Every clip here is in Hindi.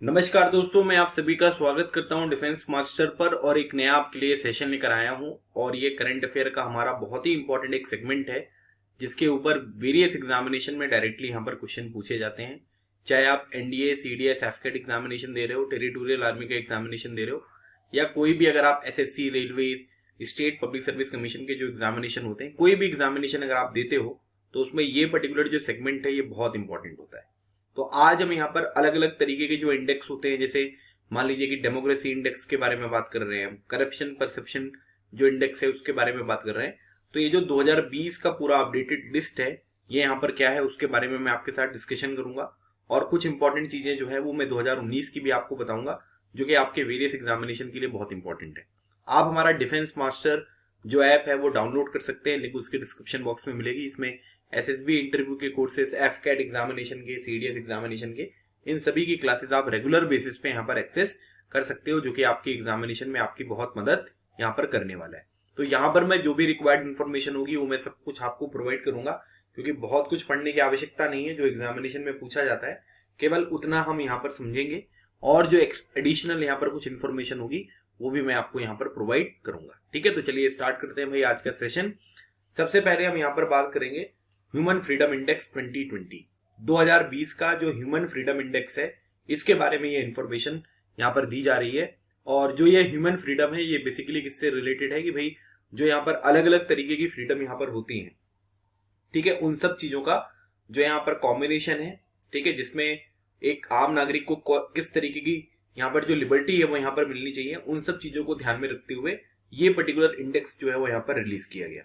नमस्कार दोस्तों, मैं आप सभी का स्वागत करता हूं डिफेंस मास्टर पर और एक नया आपके लिए सेशन लेकर आया हूं। और ये करंट अफेयर का हमारा बहुत ही इंपॉर्टेंट एक सेगमेंट है जिसके ऊपर वेरियस एग्जामिनेशन में डायरेक्टली यहां पर क्वेश्चन पूछे जाते हैं। चाहे आप एनडीए, सीडीएस, एफकेट एग्जामिनेशन दे रहे हो, टेरिटोरियल आर्मी का एग्जामिनेशन दे रहे हो, या कोई भी अगर आप SSC, railway, state public service commission के जो एग्जामिनेशन होते हैं, कोई भी एग्जामिनेशन अगर आप देते हो तो उसमें ये पर्टिकुलर जो सेगमेंट है ये बहुत इंपॉर्टेंट होता है। तो आज हम यहाँ पर अलग अलग तरीके के जो इंडेक्स होते हैं, जैसे मान लीजिए कि डेमोक्रेसी इंडेक्स के बारे में बात कर रहे हैं, करप्शन परसेप्शन जो इंडेक्स है उसके बारे में बात कर रहे हैं। तो ये जो 2020 का पूरा अपडेटेड लिस्ट है ये यहाँ पर क्या है उसके बारे में मैं आपके साथ डिस्कशन करूंगा। और कुछ इंपॉर्टेंट चीजें जो है वो मैं 2019 की भी आपको बताऊंगा जो कि आपके वेरियस एग्जामिनेशन के लिए बहुत इंपॉर्टेंट है। आप हमारा डिफेंस मास्टर जो ऐप है वो डाउनलोड कर सकते हैं, लिंक उसके डिस्क्रिप्शन बॉक्स में मिलेगी। इसमें एसएसबी इंटरव्यू के कोर्सेस, एफकेट एग्जामिनेशन के, सीडीएस एग्जामिनेशन के, इन सभी की क्लासेस आप रेगुलर बेसिस पे यहाँ पर एक्सेस कर सकते हो, जो कि आपकी एग्जामिनेशन में आपकी बहुत मदद यहाँ पर करने वाला है। तो यहाँ पर मैं जो भी रिक्वायर्ड इन्फॉर्मेशन होगी वो मैं सब कुछ आपको प्रोवाइड करूंगा, क्योंकि बहुत कुछ पढ़ने की आवश्यकता नहीं है। जो एग्जामिनेशन में पूछा जाता है केवल उतना हम यहाँ पर समझेंगे, और जो एडिशनल यहाँ पर कुछ इन्फॉर्मेशन होगी वो भी मैं आपको यहाँ पर प्रोवाइड करूंगा। ठीक है, तो चलिए स्टार्ट करते हैं भाई आज का सेशन। सबसे पहले हम यहाँ पर बात करेंगे ह्यूमन फ्रीडम इंडेक्स 2020। 2020 का जो ह्यूमन फ्रीडम इंडेक्स है इसके बारे में ये इंफॉर्मेशन यहाँ पर दी जा रही है। और जो ये ह्यूमन फ्रीडम है ये बेसिकली किससे रिलेटेड है कि भाई जो यहाँ पर अलग अलग तरीके की फ्रीडम यहाँ पर होती है, ठीक है, उन सब चीजों का जो यहाँ पर कॉम्बिनेशन है, ठीक है, जिसमें एक आम नागरिक को किस तरीके की यहाँ पर जो लिबर्टी है वो यहाँ पर मिलनी चाहिए, उन सब चीजों को ध्यान में रखते हुए ये पर्टिकुलर इंडेक्स जो है वो यहाँ पर रिलीज किया गया।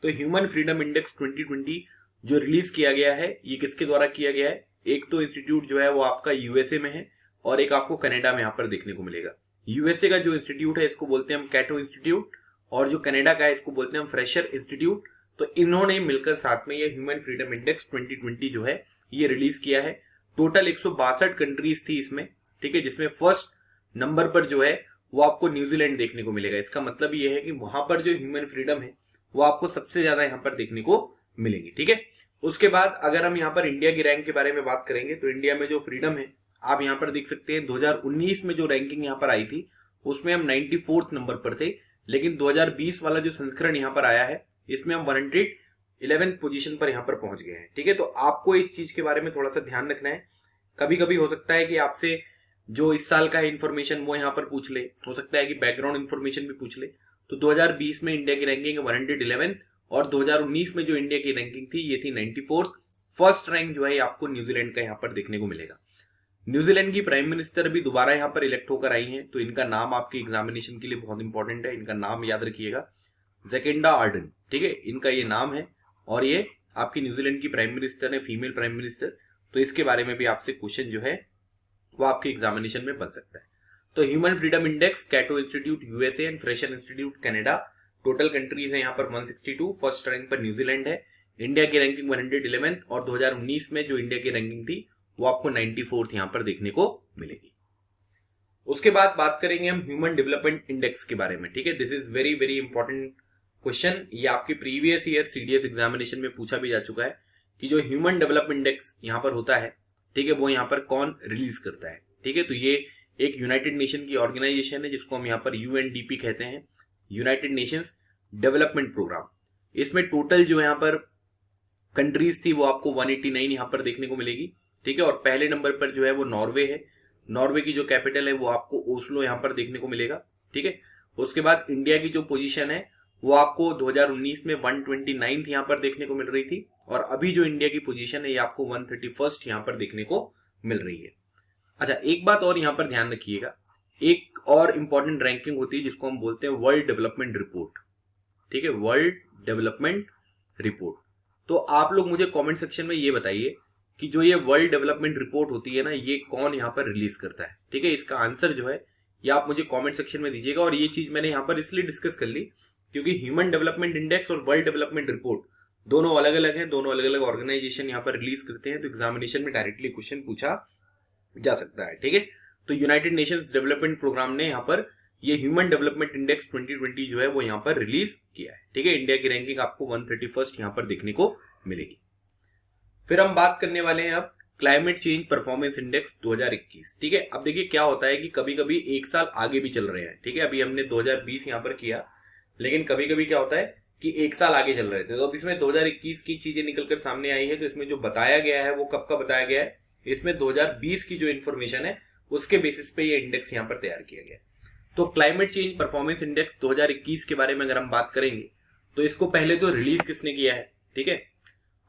तो ह्यूमन फ्रीडम इंडेक्स 2020 जो रिलीज किया गया है ये किसके द्वारा किया गया है? एक तो इंस्टीट्यूट जो है वो आपका यूएसए में है और एक आपको कनाडा में यहाँ पर देखने को मिलेगा। यूएसए का जो इंस्टीट्यूट है इसको बोलते हैं हम कैटो इंस्टीट्यूट, और जो कनाडा का है इसको बोलते हैं हम फ्रेशर इंस्टीट्यूट। तो इन्होंने मिलकर साथ में ये ह्यूमन फ्रीडम इंडेक्स 2020 जो है ये रिलीज किया है। टोटल 162 कंट्रीज थी इसमें, ठीक है, जिसमें फर्स्ट नंबर पर जो है वो आपको न्यूजीलैंड देखने को मिलेगा। इसका मतलब ये है कि वहां पर जो ह्यूमन फ्रीडम है वो आपको सबसे ज्यादा यहाँ पर देखने को मिलेगी। ठीक है, उसके बाद अगर हम यहाँ पर इंडिया की रैंक के बारे में बात करेंगे तो इंडिया में जो फ्रीडम है आप यहाँ पर देख सकते हैं। 2019 में जो रैंकिंग यहाँ पर आई थी उसमें हम 94th नंबर पर थे, लेकिन 2020 वाला जो संस्करण यहाँ पर आया है इसमें हम 111th पोजीशन पर यहाँ पर पहुंच गए हैं। ठीक है, तो आपको इस चीज के बारे में थोड़ा सा ध्यान रखना है। कभी कभी हो सकता है कि आपसे जो इस साल का है इन्फॉर्मेशन वो यहाँ पर पूछ ले, हो सकता है कि बैकग्राउंड इन्फॉर्मेशन भी पूछ ले। तो 2020 में इंडिया की रैंकिंग 111 और 2019 में जो इंडिया की रैंकिंग थी ये थी 94th। फर्स्ट रैंक जो है आपको न्यूजीलैंड का यहाँ पर देखने को मिलेगा। न्यूजीलैंड की प्राइम मिनिस्टर भी दोबारा यहाँ पर इलेक्ट होकर आई हैं, तो इनका नाम आपके एग्जामिनेशन के लिए बहुत इंपॉर्टेंट है। इनका नाम याद रखिएगा, जैकिंडा आर्डन। ठीक है, इनका ये नाम है और ये आपकी न्यूजीलैंड की प्राइम मिनिस्टर है, फीमेल प्राइम मिनिस्टर। तो इसके बारे में भी आपसे क्वेश्चन जो है वो आपके एग्जामिनेशन में बन सकता है। तो human freedom index, Cato institute USA and Fraser institute Canada, total countries है यहाँ पर 162। फर्स्ट रैंक पर न्यूजीलैंड है। इंडिया की रैंकिंग 111 और 2019 में जो इंडिया की रैंकिंग थी वो आपको 94th यहाँ पर देखने को मिलेगी। उसके बाद बात करेंगे हम ह्यूमन डेवलपमेंट इंडेक्स के बारे में। ठीक है, this is very very important question. ये आपके प्रीवियस ईयर सीडीएस एग्जामिनेशन में पूछा भी जा चुका है कि जो ह्यूमन डेवलपमेंट इंडेक्स यहाँ पर होता है, ठीक है, वो यहाँ पर कौन रिलीज करता है। ठीक है, तो ये एक यूनाइटेड नेशन की ऑर्गेनाइजेशन है जिसको हम यहाँ पर यूएनडीपी कहते हैं, यूनाइटेड नेशंस डेवलपमेंट प्रोग्राम। इसमें टोटल जो यहाँ पर कंट्रीज थी वो आपको 189 यहाँ पर देखने को मिलेगी। ठीक है, और पहले नंबर पर जो है वो नॉर्वे है। नॉर्वे की जो कैपिटल है वो आपको ओस्लो यहाँ पर देखने को मिलेगा। ठीक है, उसके बाद इंडिया की जो पोजीशन है वो आपको 2019 में 129 यहाँ पर देखने को मिल रही थी, और अभी जो इंडिया की पोजीशन है ये आपको 131 यहाँ पर देखने को मिल रही है। अच्छा, एक बात और यहाँ पर ध्यान रखिएगा, एक और इंपॉर्टेंट रैंकिंग होती है जिसको हम बोलते हैं वर्ल्ड डेवलपमेंट रिपोर्ट। ठीक है, वर्ल्ड डेवलपमेंट रिपोर्ट। तो आप लोग मुझे कमेंट सेक्शन में ये बताइए कि जो ये वर्ल्ड डेवलपमेंट रिपोर्ट होती है ना, ये कौन यहाँ पर रिलीज करता है। ठीक है, इसका आंसर जो है ये आप मुझे कमेंट सेक्शन में दीजिएगा। और ये चीज मैंने यहाँ पर इसलिए डिस्कस कर ली क्योंकि ह्यूमन डेवलपमेंट इंडेक्स और वर्ल्ड डेवलपमेंट रिपोर्ट दोनों अलग अलग हैं, दोनों अलग अलग ऑर्गेनाइजेशन यहाँ पर रिलीज करते हैं, तो एग्जामिनेशन में डायरेक्टली क्वेश्चन पूछा जा सकता है। ठीक है, तो यूनाइटेड नेशंस डेवलपमेंट प्रोग्राम ने यहाँ पर ये ह्यूमन डेवलपमेंट इंडेक्स 2020 जो है वो यहाँ पर रिलीज किया है। ठीक है, इंडिया की रैंकिंग आपको 131 यहाँ पर देखने को मिलेगी। फिर हम बात करने वाले हैं अब क्लाइमेट चेंज परफॉर्मेंस इंडेक्स 2021। ठीक है, अब देखिए क्या होता है कि कभी कभी एक साल आगे भी चल रहे हैं। ठीक है, अभी हमने 2020 यहाँ पर किया, लेकिन कभी कभी क्या होता है कि एक साल आगे चल रहे थे। तो अब इसमें 2021 की चीजें निकलकर सामने आई है, तो इसमें जो बताया गया है वो कब का बताया गया है, इसमें 2020 की जो इन्फॉर्मेशन है उसके बेसिस पे ये इंडेक्स यहाँ पर तैयार किया गया है। तो क्लाइमेट चेंज परफॉर्मेंस इंडेक्स 2021 के बारे में अगर हम बात करेंगे तो इसको पहले तो रिलीज किसने किया है। ठीक है,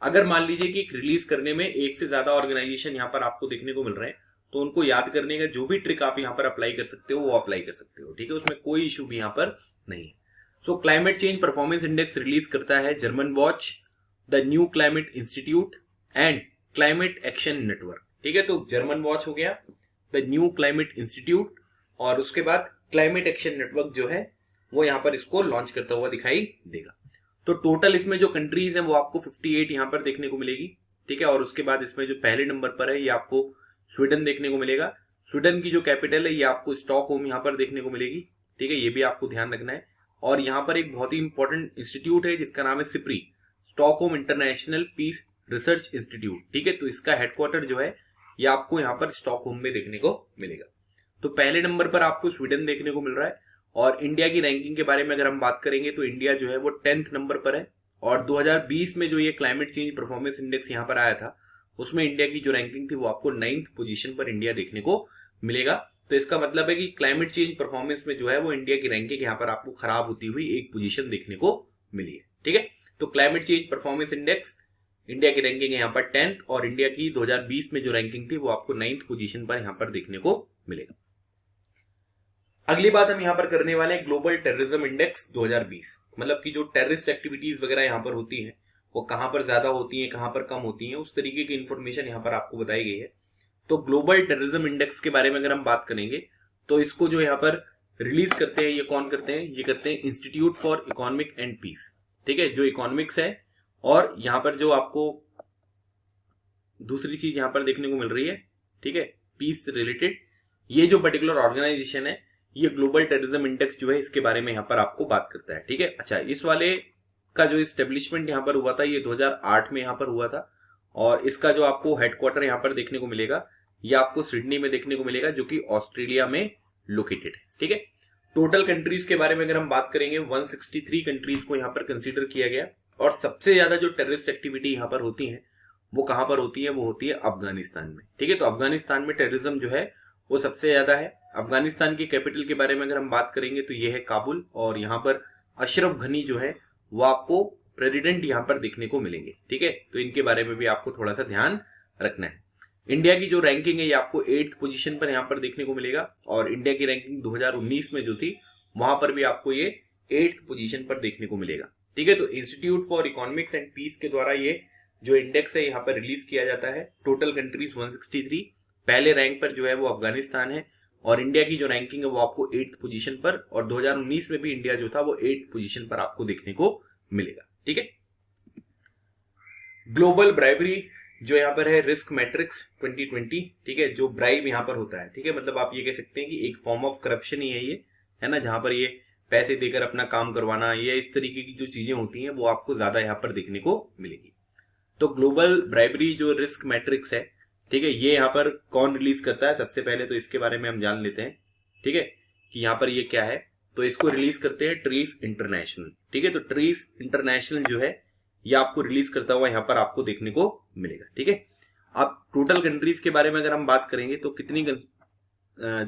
अगर मान लीजिए कि रिलीज करने में एक से ज्यादा ऑर्गेनाइजेशन यहाँ पर आपको देखने को मिल रहे हैं, तो उनको याद करने का जो भी ट्रिक आप यहाँ पर अप्लाई कर सकते हो वो अप्लाई कर सकते हो। ठीक है, उसमें कोई इशू भी यहाँ पर नहीं है। सो climate change performance index release करता है German watch, the new climate institute and climate action network. ठीक है, तो जर्मन वॉच हो गया, द न्यू क्लाइमेट इंस्टीट्यूट, और उसके बाद क्लाइमेट एक्शन नेटवर्क जो है वो यहाँ पर इसको लॉन्च करता हुआ दिखाई देगा। तो टोटल इसमें जो कंट्रीज हैं वो आपको 58 यहाँ पर देखने को मिलेगी। ठीक है, और उसके बाद इसमें जो पहले नंबर पर है ये आपको स्वीडन देखने को मिलेगा। स्वीडन की जो कैपिटल है ये आपको स्टॉकहोम यहाँ पर देखने को मिलेगी। ठीक है, ये भी आपको ध्यान रखना है। और यहाँ पर एक बहुत ही इंपॉर्टेंट इंस्टीट्यूट है जिसका नाम है SIPRI, Stockholm international peace research institute. ठीक है, तो इसका हेडक्वार्टर जो है ये आपको यहाँ पर स्टॉकहोम में देखने को मिलेगा। तो पहले नंबर पर आपको स्वीडन देखने को मिल रहा है। और इंडिया की रैंकिंग के बारे में अगर हम बात करेंगे तो इंडिया जो है वो 10th नंबर पर है। और 2020 में जो ये क्लाइमेट चेंज परफॉर्मेंस इंडेक्स यहाँ पर आया था उसमें इंडिया की जो रैंकिंग थी वो आपको 9th पोजीशन पर इंडिया देखने को मिलेगा। तो इसका मतलब है कि क्लाइमेट चेंज परफॉर्मेंस में जो है वो इंडिया की रैंकिंग यहाँ पर आपको खराब होती हुई एक पोजीशन देखने को मिली है। ठीक है, तो climate change performance index India की रैंकिंग यहाँ पर 10th, और इंडिया की 2020 में जो रैंकिंग थी वो आपको 9th पोजीशन पर यहाँ पर देखने को मिलेगा। अगली बात हम यहाँ पर करने वाले हैं ग्लोबल टेररिज्म इंडेक्स 2020। मतलब कि जो टेररिस्ट एक्टिविटीज वगैरह यहाँ पर होती हैं वो कहां पर ज्यादा होती हैं, कहां पर कम होती हैं, उस तरीके की इंफॉर्मेशन यहाँ पर आपको बताई गई है। तो ग्लोबल टेररिज्म इंडेक्स के बारे में अगर हम बात करेंगे तो इसको जो यहाँ पर रिलीज करते हैं ये कौन करते हैं, ये करते हैं institute for economic and peace. ठीक है, जो इकोनॉमिक्स है, और यहाँ पर जो आपको दूसरी चीज यहाँ पर देखने को मिल रही है, ठीक है, पीस रिलेटेड, ये जो पर्टिकुलर ऑर्गेनाइजेशन है ये ग्लोबल टेररिज्म इंडेक्स जो है इसके बारे में यहाँ पर आपको बात करता है। ठीक है, अच्छा, इस वाले का जो एस्टेब्लिशमेंट यहाँ पर हुआ था ये 2008 में यहाँ पर हुआ था। और इसका जो आपको हेडक्वार्टर यहाँ पर देखने को मिलेगा ये आपको सिडनी में देखने को मिलेगा, जो कि ऑस्ट्रेलिया में लोकेटेड है। ठीक है, टोटल कंट्रीज के बारे में अगर हम बात करेंगे 163 कंट्रीज को यहाँ पर कंसीडर किया गया। और सबसे ज्यादा जो टेररिस्ट एक्टिविटी यहाँ पर होती है वो कहां पर होती है, वो होती है अफगानिस्तान में। ठीक है, तो अफगानिस्तान में टेररिज्म जो है वो सबसे ज्यादा है। अफगानिस्तान की कैपिटल के बारे में अगर हम बात करेंगे तो ये है काबुल, और यहाँ पर अशरफ घनी जो है वो आपको प्रेसिडेंट यहाँ पर देखने को मिलेंगे। ठीक है, तो इनके बारे में भी आपको थोड़ा सा ध्यान रखना है। इंडिया की जो रैंकिंग है ये आपको 8th पोजीशन पर यहाँ पर देखने को मिलेगा, और इंडिया की रैंकिंग 2019 में जो थी वहां पर भी आपको ये 8th पोजीशन पर देखने को मिलेगा। ठीक है, तो institute for economics and peace के द्वारा ये जो इंडेक्स है यहाँ पर रिलीज किया जाता है। टोटल कंट्रीज 163, पहले रैंक पर जो है वो अफगानिस्तान है, और इंडिया की जो रैंकिंग है वो आपको 8th पोजीशन पर, और 2019 में भी इंडिया जो था वो 8th पोजीशन पर आपको देखने को मिलेगा। ठीक है, ग्लोबल ब्राइबरी जो यहाँ पर है रिस्क मैट्रिक्स 2020। ठीक है, जो ब्राइब यहाँ पर होता है, ठीक है, मतलब आप ये कह सकते हैं कि एक फॉर्म ऑफ करप्शन ही है ये, है ना, जहां पर ये पैसे देकर अपना काम करवाना, ये इस तरीके की जो चीजें होती हैं वो आपको ज्यादा यहाँ पर देखने को मिलेगी। तो ग्लोबल ब्राइबरी जो रिस्क मैट्रिक्स है, ठीक है, ये यहाँ पर कौन रिलीज करता है, सबसे पहले तो इसके बारे में हम जान लेते हैं। ठीक है, कि यहाँ पर ये क्या है, तो इसको रिलीज करते हैं ट्रेस इंटरनेशनल। ठीक है, तो ट्रेस इंटरनेशनल जो है ये आपको रिलीज करता हुआ यहाँ पर आपको देखने को मिलेगा। ठीक है, अब टोटल कंट्रीज के बारे में अगर हम बात करेंगे तो कितनी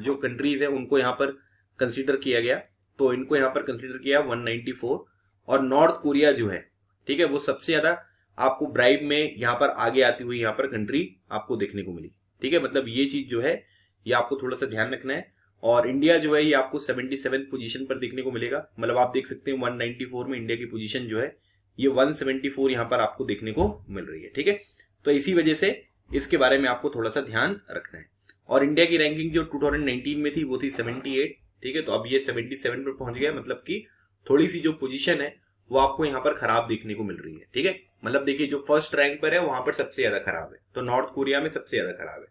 जो कंट्रीज है उनको यहाँ पर कंसीडर किया गया, तो इनको यहाँ पर कंसीडर किया 194, और नॉर्थ कोरिया जो है, ठीक है, वो सबसे ज्यादा आपको ब्राइब में यहाँ पर आगे आती हुई यहाँ पर कंट्री आपको देखने को मिली। ठीक है, मतलब ये चीज जो है ये आपको थोड़ा सा ध्यान रखना है। और इंडिया जो है ये आपको 77th पोजीशन पर देखने को मिलेगा। मतलब आप देख सकते हैं 194 में इंडिया की पोजीशन जो है ये 174 यहाँ पर आपको देखने को मिल रही है। ठीक है, तो इसी वजह से इसके बारे में आपको थोड़ा सा ध्यान रखना है। और इंडिया की रैंकिंग जो 2019 में थी वो थी 78। ठीक है, तो अब ये 77 पर पहुंच गया, मतलब कि थोड़ी सी जो पोजीशन है वो आपको यहाँ पर खराब देखने को मिल रही है। ठीक है, मतलब देखिए जो फर्स्ट रैंक पर है वहां पर सबसे ज्यादा खराब है, तो नॉर्थ कोरिया में सबसे ज्यादा खराब है।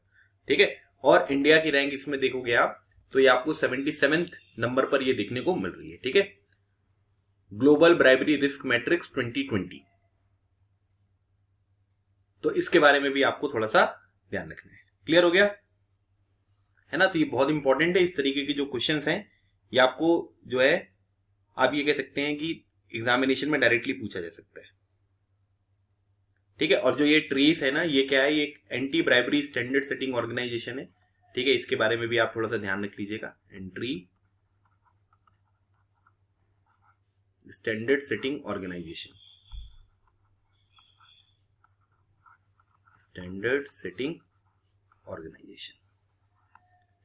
ठीक है, और इंडिया की रैंक इसमें देखोगे आप तो ये आपको 77th नंबर पर ये देखने को मिल रही है। ठीक है, ग्लोबल ब्राइबरी रिस्क मैट्रिक्स 2020। तो इसके बारे में भी आपको थोड़ा सा ध्यान रखना है। क्लियर हो गया है ना? तो ये बहुत इंपॉर्टेंट है। इस तरीके के जो क्वेश्चंस हैं ये आपको जो है आप ये कह सकते हैं कि एग्जामिनेशन में डायरेक्टली पूछा जा सकता है। ठीक है, और जो ये ट्रेस है ना, ये क्या है? ये एक anti bribery standard setting organisation है। ठीक है, इसके बारे में भी आप थोड़ा सा ध्यान रख लीजिएगा। Entry standard setting organisation, standard setting organisation.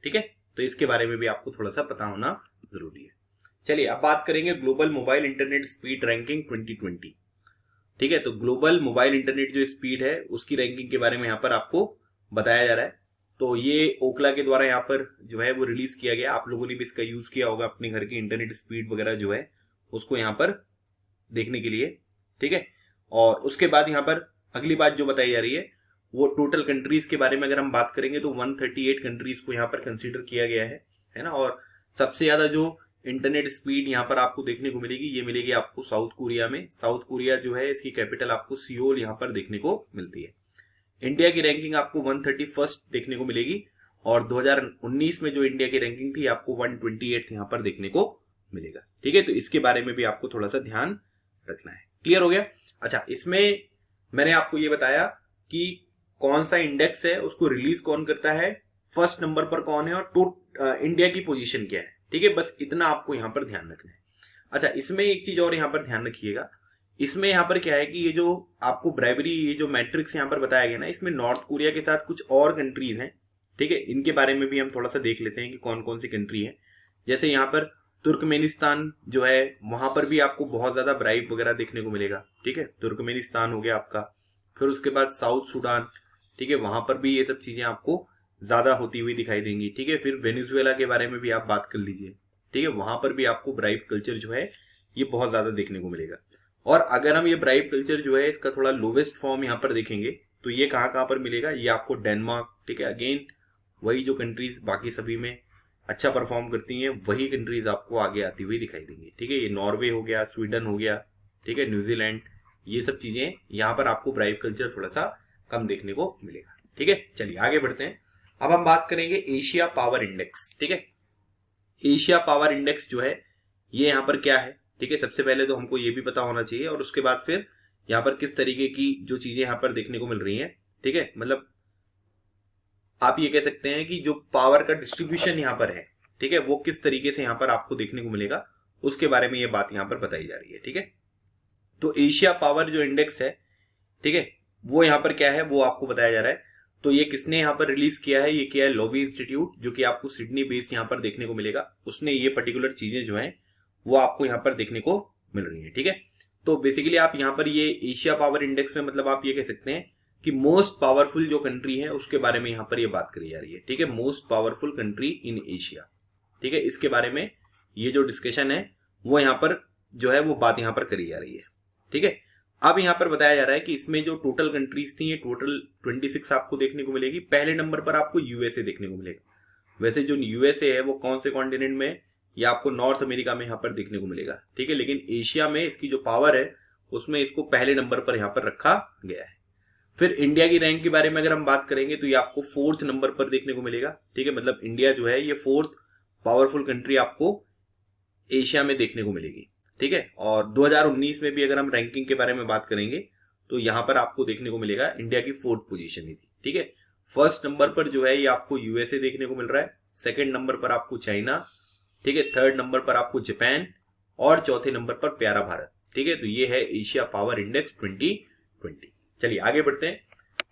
ठीक है, तो इसके बारे में भी आपको थोड़ा सा पता होना जरूरी है। चलिए अब बात करेंगे global mobile internet speed ranking 2020। ठीक है, तो ग्लोबल मोबाइल इंटरनेट जो स्पीड है उसकी रैंकिंग के बारे में यहाँ पर आपको बताया जा रहा है। तो ये ओकला के द्वारा यहाँ पर जो है वो रिलीज किया गया। आप लोगों ने भी इसका यूज किया होगा अपने घर की इंटरनेट स्पीड वगैरह जो है उसको यहाँ पर देखने के लिए। ठीक है, और उसके बाद यहाँ पर अगली बात जो बताई जा रही है वो टोटल कंट्रीज के बारे में अगर हम बात करेंगे तो 138 कंट्रीज को यहाँ पर कंसीडर किया गया है ना। और सबसे ज्यादा जो इंटरनेट स्पीड यहाँ पर आपको देखने को मिलेगी ये मिलेगी आपको साउथ कोरिया में। साउथ कोरिया जो है इसकी कैपिटल आपको सियोल यहाँ पर देखने को मिलती है। इंडिया की रैंकिंग आपको 131 देखने को मिलेगी और 2019 में जो इंडिया की रैंकिंग थी आपको 128 यहाँ पर देखने को मिलेगा। ठीक है, तो इसके बारे में भी आपको थोड़ा सा ध्यान रखना है। क्लियर हो गया? अच्छा, इसमें मैंने आपको ये बताया कि कौन सा इंडेक्स है, उसको रिलीज कौन करता है, फर्स्ट नंबर पर कौन है और इंडिया की पोजीशन क्या है। ठीक है, बस इतना आपको यहां पर ध्यान रखना है। अच्छा, इसमें एक चीज और यहां पर ध्यान रखिएगा। इसमें यहां पर क्या है कि ये जो आपको ब्राइबरी ये जो मैट्रिक्स यहां पर बताया गया ना, इसमें नॉर्थ कोरिया के साथ कुछ और कंट्रीज हैं। ठीक है, इनके बारे में भी हम थोड़ा सा देख लेते हैं कि कौन कौन सी कंट्री है। जैसे यहाँ पर तुर्कमेनिस्तान जो है वहां पर भी आपको बहुत ज्यादा ब्राइब वगैरह देखने को मिलेगा। ठीक है, तुर्कमेनिस्तान हो गया आपका। फिर उसके बाद साउथ सूडान, ठीक है, वहां पर भी ये सब चीजें आपको ज्यादा होती हुई दिखाई देंगी। ठीक है, फिर वेनेजुएला के बारे में भी आप बात कर लीजिए। ठीक है, वहां पर भी आपको ब्राइब कल्चर जो है ये बहुत ज्यादा देखने को मिलेगा। और अगर हम ये ब्राइब कल्चर जो है इसका थोड़ा लोवेस्ट फॉर्म यहाँ पर देखेंगे तो ये कहाँ पर मिलेगा? ये आपको डेनमार्क, ठीक है, अगेन वही जो कंट्रीज बाकी सभी में अच्छा परफॉर्म करती हैं वही कंट्रीज आपको आगे आती हुई दिखाई देंगी। ठीक है, ये नॉर्वे हो गया, स्वीडन हो गया, ठीक है, न्यूजीलैंड, ये सब चीजें यहाँ पर आपको ब्राइब कल्चर थोड़ा सा कम देखने को मिलेगा। ठीक है, चलिए आगे बढ़ते हैं। अब हम बात करेंगे एशिया पावर इंडेक्स। ठीक है, एशिया पावर इंडेक्स जो है ये यहाँ पर क्या है? ठीक है, सबसे पहले तो हमको ये भी पता होना चाहिए और उसके बाद फिर यहाँ पर किस तरीके की जो चीजें यहाँ पर देखने को मिल रही हैं। ठीक है, मतलब आप ये कह सकते हैं कि जो पावर का डिस्ट्रीब्यूशन यहाँ पर है, ठीक है, वो किस तरीके से यहाँ पर आपको देखने को मिलेगा उसके बारे में ये बात यहाँ पर बताई जा रही है। ठीक है, तो एशिया पावर जो इंडेक्स है, ठीक है, वो यहाँ पर क्या है वो आपको बताया जा रहा है। तो ये किसने यहाँ पर रिलीज किया है? ये किया है लोवी इंस्टीट्यूट, जो कि आपको सिडनी बेस्ड यहाँ पर देखने को मिलेगा। उसने ये पर्टिकुलर चीजें जो है वो आपको यहाँ पर देखने को मिल रही है। ठीक है, तो बेसिकली आप यहाँ पर ये एशिया पावर इंडेक्स में मतलब आप ये कह सकते हैं कि मोस्ट पावरफुल जो कंट्री है उसके बारे में यहाँ पर ये बात करी जा रही है। ठीक है, most powerful country in Asia. ठीक है, इसके बारे में ये जो डिस्कशन है वो यहाँ पर जो है वो बात यहाँ पर करी जा रही है। ठीक है, अब यहाँ पर बताया जा रहा है कि इसमें जो टोटल कंट्रीज थी ये टोटल 26 आपको देखने को मिलेगी। पहले नंबर पर आपको यूएसए देखने को मिलेगा। वैसे जो यूएसए है वो कौन से कॉन्टिनेंट में? ये आपको नॉर्थ अमेरिका में यहाँ पर देखने को मिलेगा। ठीक है, लेकिन एशिया में इसकी जो पावर है उसमें इसको पहले नंबर पर यहाँ पर रखा गया है। फिर इंडिया की रैंक के बारे में अगर हम बात करेंगे तो ये आपको 4th नंबर पर देखने को मिलेगा। ठीक है, मतलब इंडिया जो है ये 4th पावरफुल कंट्री आपको एशिया में देखने को मिलेगी। ठीक है, और 2019 में भी अगर हम रैंकिंग के बारे में बात करेंगे तो यहां पर आपको देखने को मिलेगा इंडिया की 4th पोजीशन ही थी। ठीक है, फर्स्ट नंबर पर जो है ये आपको यूएसए देखने को मिल रहा है, सेकंड नंबर पर आपको चाइना, ठीक है, थर्ड नंबर पर आपको जापान और चौथे नंबर पर प्यारा भारत। ठीक है, तो ये है एशिया पावर इंडेक्स 2020। चलिए आगे बढ़ते हैं।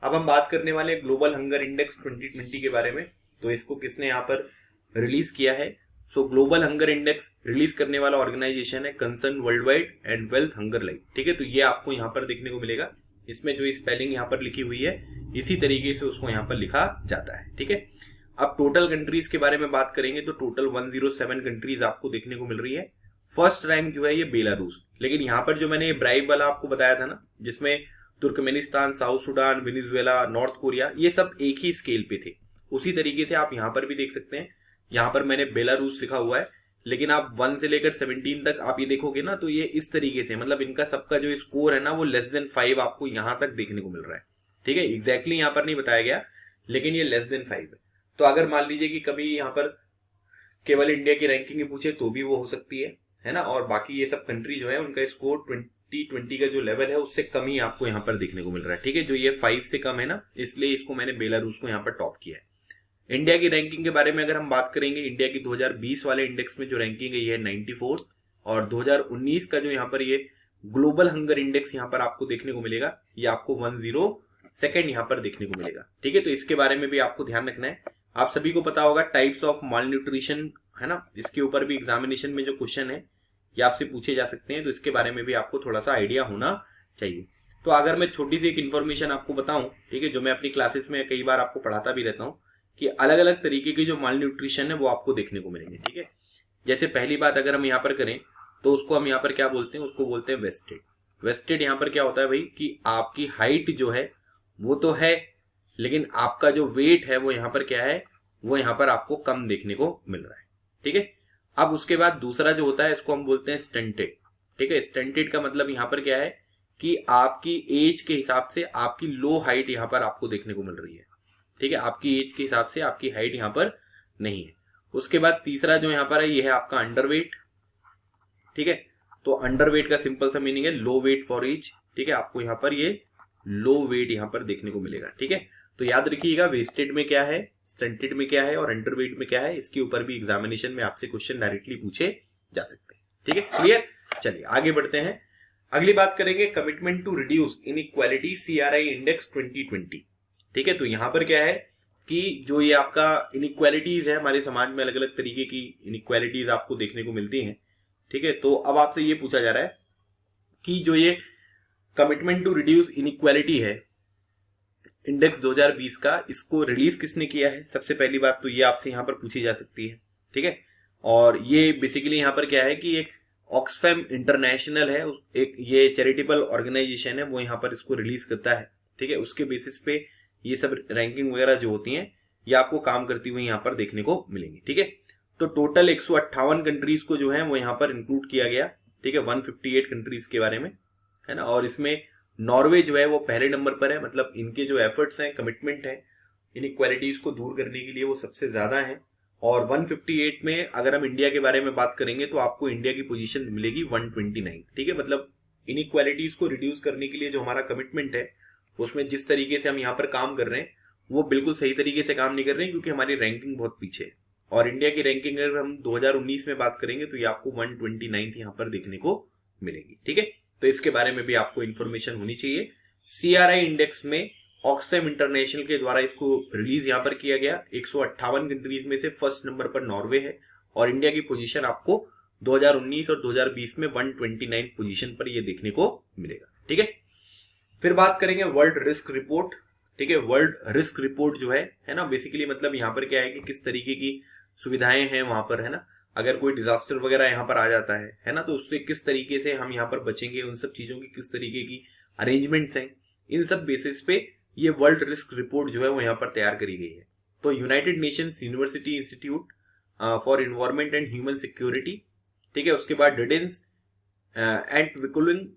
अब हम बात करने वाले ग्लोबल हंगर इंडेक्स 2020 के बारे में। तो इसको किसने यहाँ पर रिलीज किया है? सो ग्लोबल हंगर इंडेक्स रिलीज करने वाला ऑर्गेनाइजेशन है concern world wide and wealth hunger line. ठीक है, तो ये आपको यहाँ पर देखने को मिलेगा। इसमें जो स्पेलिंग यहाँ पर लिखी हुई है इसी तरीके से उसको यहाँ पर लिखा जाता है। ठीक है, अब टोटल कंट्रीज के बारे में बात करेंगे तो टोटल 107 कंट्रीज आपको देखने को मिल रही है। फर्स्ट रैंक जो है ये बेलारूस, लेकिन यहाँ पर जो मैंने ब्राइब वाला आपको बताया था ना, जिसमें Turkmenistan, south Sudan, Venezuela, north Korea, ये सब एक ही स्केल पे थे, उसी तरीके से आप यहाँ पर भी देख सकते हैं। यहाँ पर मैंने बेलारूस लिखा हुआ है, लेकिन आप 1 से लेकर 17 तक आप ये देखोगे ना तो ये इस तरीके से, मतलब इनका सबका जो स्कोर है ना वो less than 5 आपको यहाँ तक देखने को मिल रहा है। ठीक है, एग्जैक्टली यहाँ पर नहीं बताया गया, लेकिन ये लेस देन 5 है। तो अगर मान लीजिए कि कभी यहाँ पर केवल इंडिया की रैंकिंग पूछे तो भी वो हो सकती है ना। और बाकी ये सब कंट्री जो है उनका स्कोर 2020 का जो लेवल है उससे कम ही आपको यहाँ पर देखने को मिल रहा है। ठीक है, जो ये 5 से कम है ना, इसलिए इसको मैंने बेलारूस को यहाँ पर टॉप किया है। इंडिया की रैंकिंग के बारे में अगर हम बात करेंगे, इंडिया की 2020 वाले इंडेक्स में जो रैंकिंग है ये है 94, और 2019 का जो यहाँ पर ये ग्लोबल हंगर इंडेक्स यहाँ पर आपको देखने को मिलेगा, ये आपको 102 यहाँ पर देखने को मिलेगा। ठीक है, तो इसके बारे में भी आपको ध्यान रखना है। आप सभी को पता होगा टाइप्स ऑफ माल न्यूट्रिशन, है ना, इसके ऊपर भी एग्जामिनेशन में जो क्वेश्चन है ये आपसे पूछे जा सकते हैं, तो इसके बारे में भी आपको थोड़ा सा आइडिया होना चाहिए। तो अगर मैं छोटी सी एक इन्फॉर्मेशन आपको बताऊं, ठीक है, जो मैं अपनी क्लासेस में कई बार आपको पढ़ाता भी रहता हूं, कि अलग अलग तरीके की जो माल न्यूट्रिशन है वो आपको देखने को मिलेंगे। ठीक है, जैसे पहली बात अगर हम यहाँ पर करें तो उसको हम यहाँ पर क्या बोलते हैं, उसको बोलते हैं वेस्टेड। वेस्टेड यहाँ पर क्या होता है भाई, कि आपकी हाइट जो है वो तो है, लेकिन आपका जो वेट है वो यहाँ पर क्या है, वो यहाँ पर आपको कम देखने को मिल रहा है। ठीक है, अब उसके बाद दूसरा जो होता है इसको हम बोलते हैं स्टंटेड। ठीक है, स्टंटेड का मतलब यहाँ पर क्या है कि आपकी एज के हिसाब से आपकी लो हाइट यहाँ पर आपको देखने को मिल रही है। ठीक है, आपकी एज के हिसाब से आपकी हाइट यहाँ पर नहीं है। उसके बाद तीसरा जो यहाँ पर है ये है आपका अंडरवेट। ठीक है, तो अंडरवेट का सिंपल सा मीनिंग है लो वेट फॉर एज। ठीक है, आपको यहाँ पर ये लो वेट यहाँ पर देखने को मिलेगा। ठीक है, तो याद रखिएगा वेस्टेड में क्या है, स्टंटेड में क्या है और अंडरवेट में क्या है, इसके ऊपर भी एग्जामिनेशन में आपसे क्वेश्चन डायरेक्टली पूछे जा सकते हैं। ठीक है, क्लियर। चलिए आगे बढ़ते हैं, अगली बात करेंगे commitment to reduce inequality CRI index 2020। ठीक है, तो यहां पर क्या है कि जो ये आपका इनइक्वालिटीज है हमारे समाज में, अलग अलग तरीके की इनइक्वालिटीज आपको देखने को मिलती हैं। ठीक है, तो अब आपसे ये पूछा जा रहा है कि जो ये कमिटमेंट टू रिड्यूस इनइक्वालिटी है इंडेक्स 2020 का, इसको रिलीज किसने किया है। सबसे पहली बात तो ये आपसे यहाँ पर पूछी जा सकती है। ठीक है, और ये बेसिकली यहाँ पर क्या है कि एक ऑक्सफैम इंटरनेशनल है, एक ये चैरिटेबल ऑर्गेनाइजेशन है, वो यहाँ पर इसको रिलीज करता है। ठीक है, उसके बेसिस पे ये सब रैंकिंग वगैरह जो होती हैं ये आपको काम करती हुई यहाँ पर देखने को मिलेंगी। ठीक है, तो टोटल 158 कंट्रीज को जो है वो यहाँ पर इंक्लूड किया गया। ठीक है, 158 कंट्रीज के बारे में, है ना। और इसमें नॉर्वे जो है वो पहले नंबर पर है, मतलब इनके जो एफर्ट्स हैं, कमिटमेंट है इनइक्वालिटीज को दूर करने के लिए वो सबसे ज्यादा है। और 158 में अगर हम इंडिया के बारे में बात करेंगे तो आपको इंडिया की पोजीशन मिलेगी 129। ठीक है, मतलब इनइक्वालिटीज को रिड्यूस करने के लिए जो हमारा कमिटमेंट है उसमें जिस तरीके से हम यहाँ पर काम कर रहे हैं वो बिल्कुल सही तरीके से काम नहीं कर रहे हैं, क्योंकि हमारी रैंकिंग बहुत पीछे है। और इंडिया की रैंकिंग अगर हम 2019 में बात करेंगे तो ये आपको 129 यहाँ पर देखने को मिलेगी। ठीक है, तो इसके बारे में भी आपको इंफॉर्मेशन होनी चाहिए। CRI इंडेक्स में ऑक्सफैम इंटरनेशनल के द्वारा इसको रिलीज यहाँ पर किया गया। 158 कंट्रीज में से फर्स्ट नंबर पर नॉर्वे है, और इंडिया की पोजीशन आपको 2019 और 2020 में 129 पोजीशन पर ये देखने को मिलेगा। ठीक है, फिर बात करेंगे वर्ल्ड रिस्क रिपोर्ट। ठीक है, वर्ल्ड रिस्क रिपोर्ट जो है ना, बेसिकली मतलब यहाँ पर क्या है कि किस तरीके की सुविधाएं हैं वहां पर, है ना। अगर कोई डिजास्टर वगैरह यहाँ पर आ जाता है ना, तो उससे किस तरीके से हम यहाँ पर बचेंगे, उन सब चीजों की किस तरीके की अरेंजमेंट्स हैं, इन सब बेसिस पे ये वर्ल्ड रिस्क रिपोर्ट जो है वो यहाँ पर तैयार करी गई है। तो United Nations university institute for environment and human security, ठीक है, उसके बाद डिडेंस एंड विकुलिन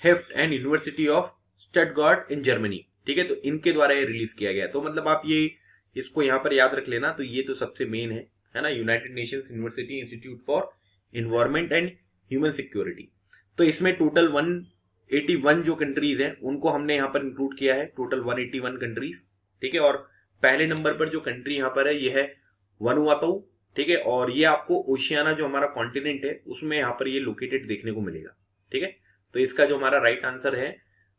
हेफ्ट and university of Stuttgart in Germany. ठीक है, तो इनके द्वारा ये रिलीज किया गया। तो मतलब आप ये इसको यहाँ पर याद रख लेना, तो ये तो सबसे मेन है ना, United Nations university institute for environment and human security. तो इसमें टोटल 181 जो कंट्रीज हैं उनको हमने यहाँ पर इंक्लूड किया है, टोटल 181 कंट्रीज। ठीक है, और पहले नंबर पर जो कंट्री यहाँ पर है ये है वनुआतु। ठीक है, और ये आपको ओशियाना जो हमारा कॉन्टिनेंट है उसमें यहाँ पर ये लोकेटेड देखने को मिलेगा। ठीक है, तो इसका जो हमारा राइट आंसर है,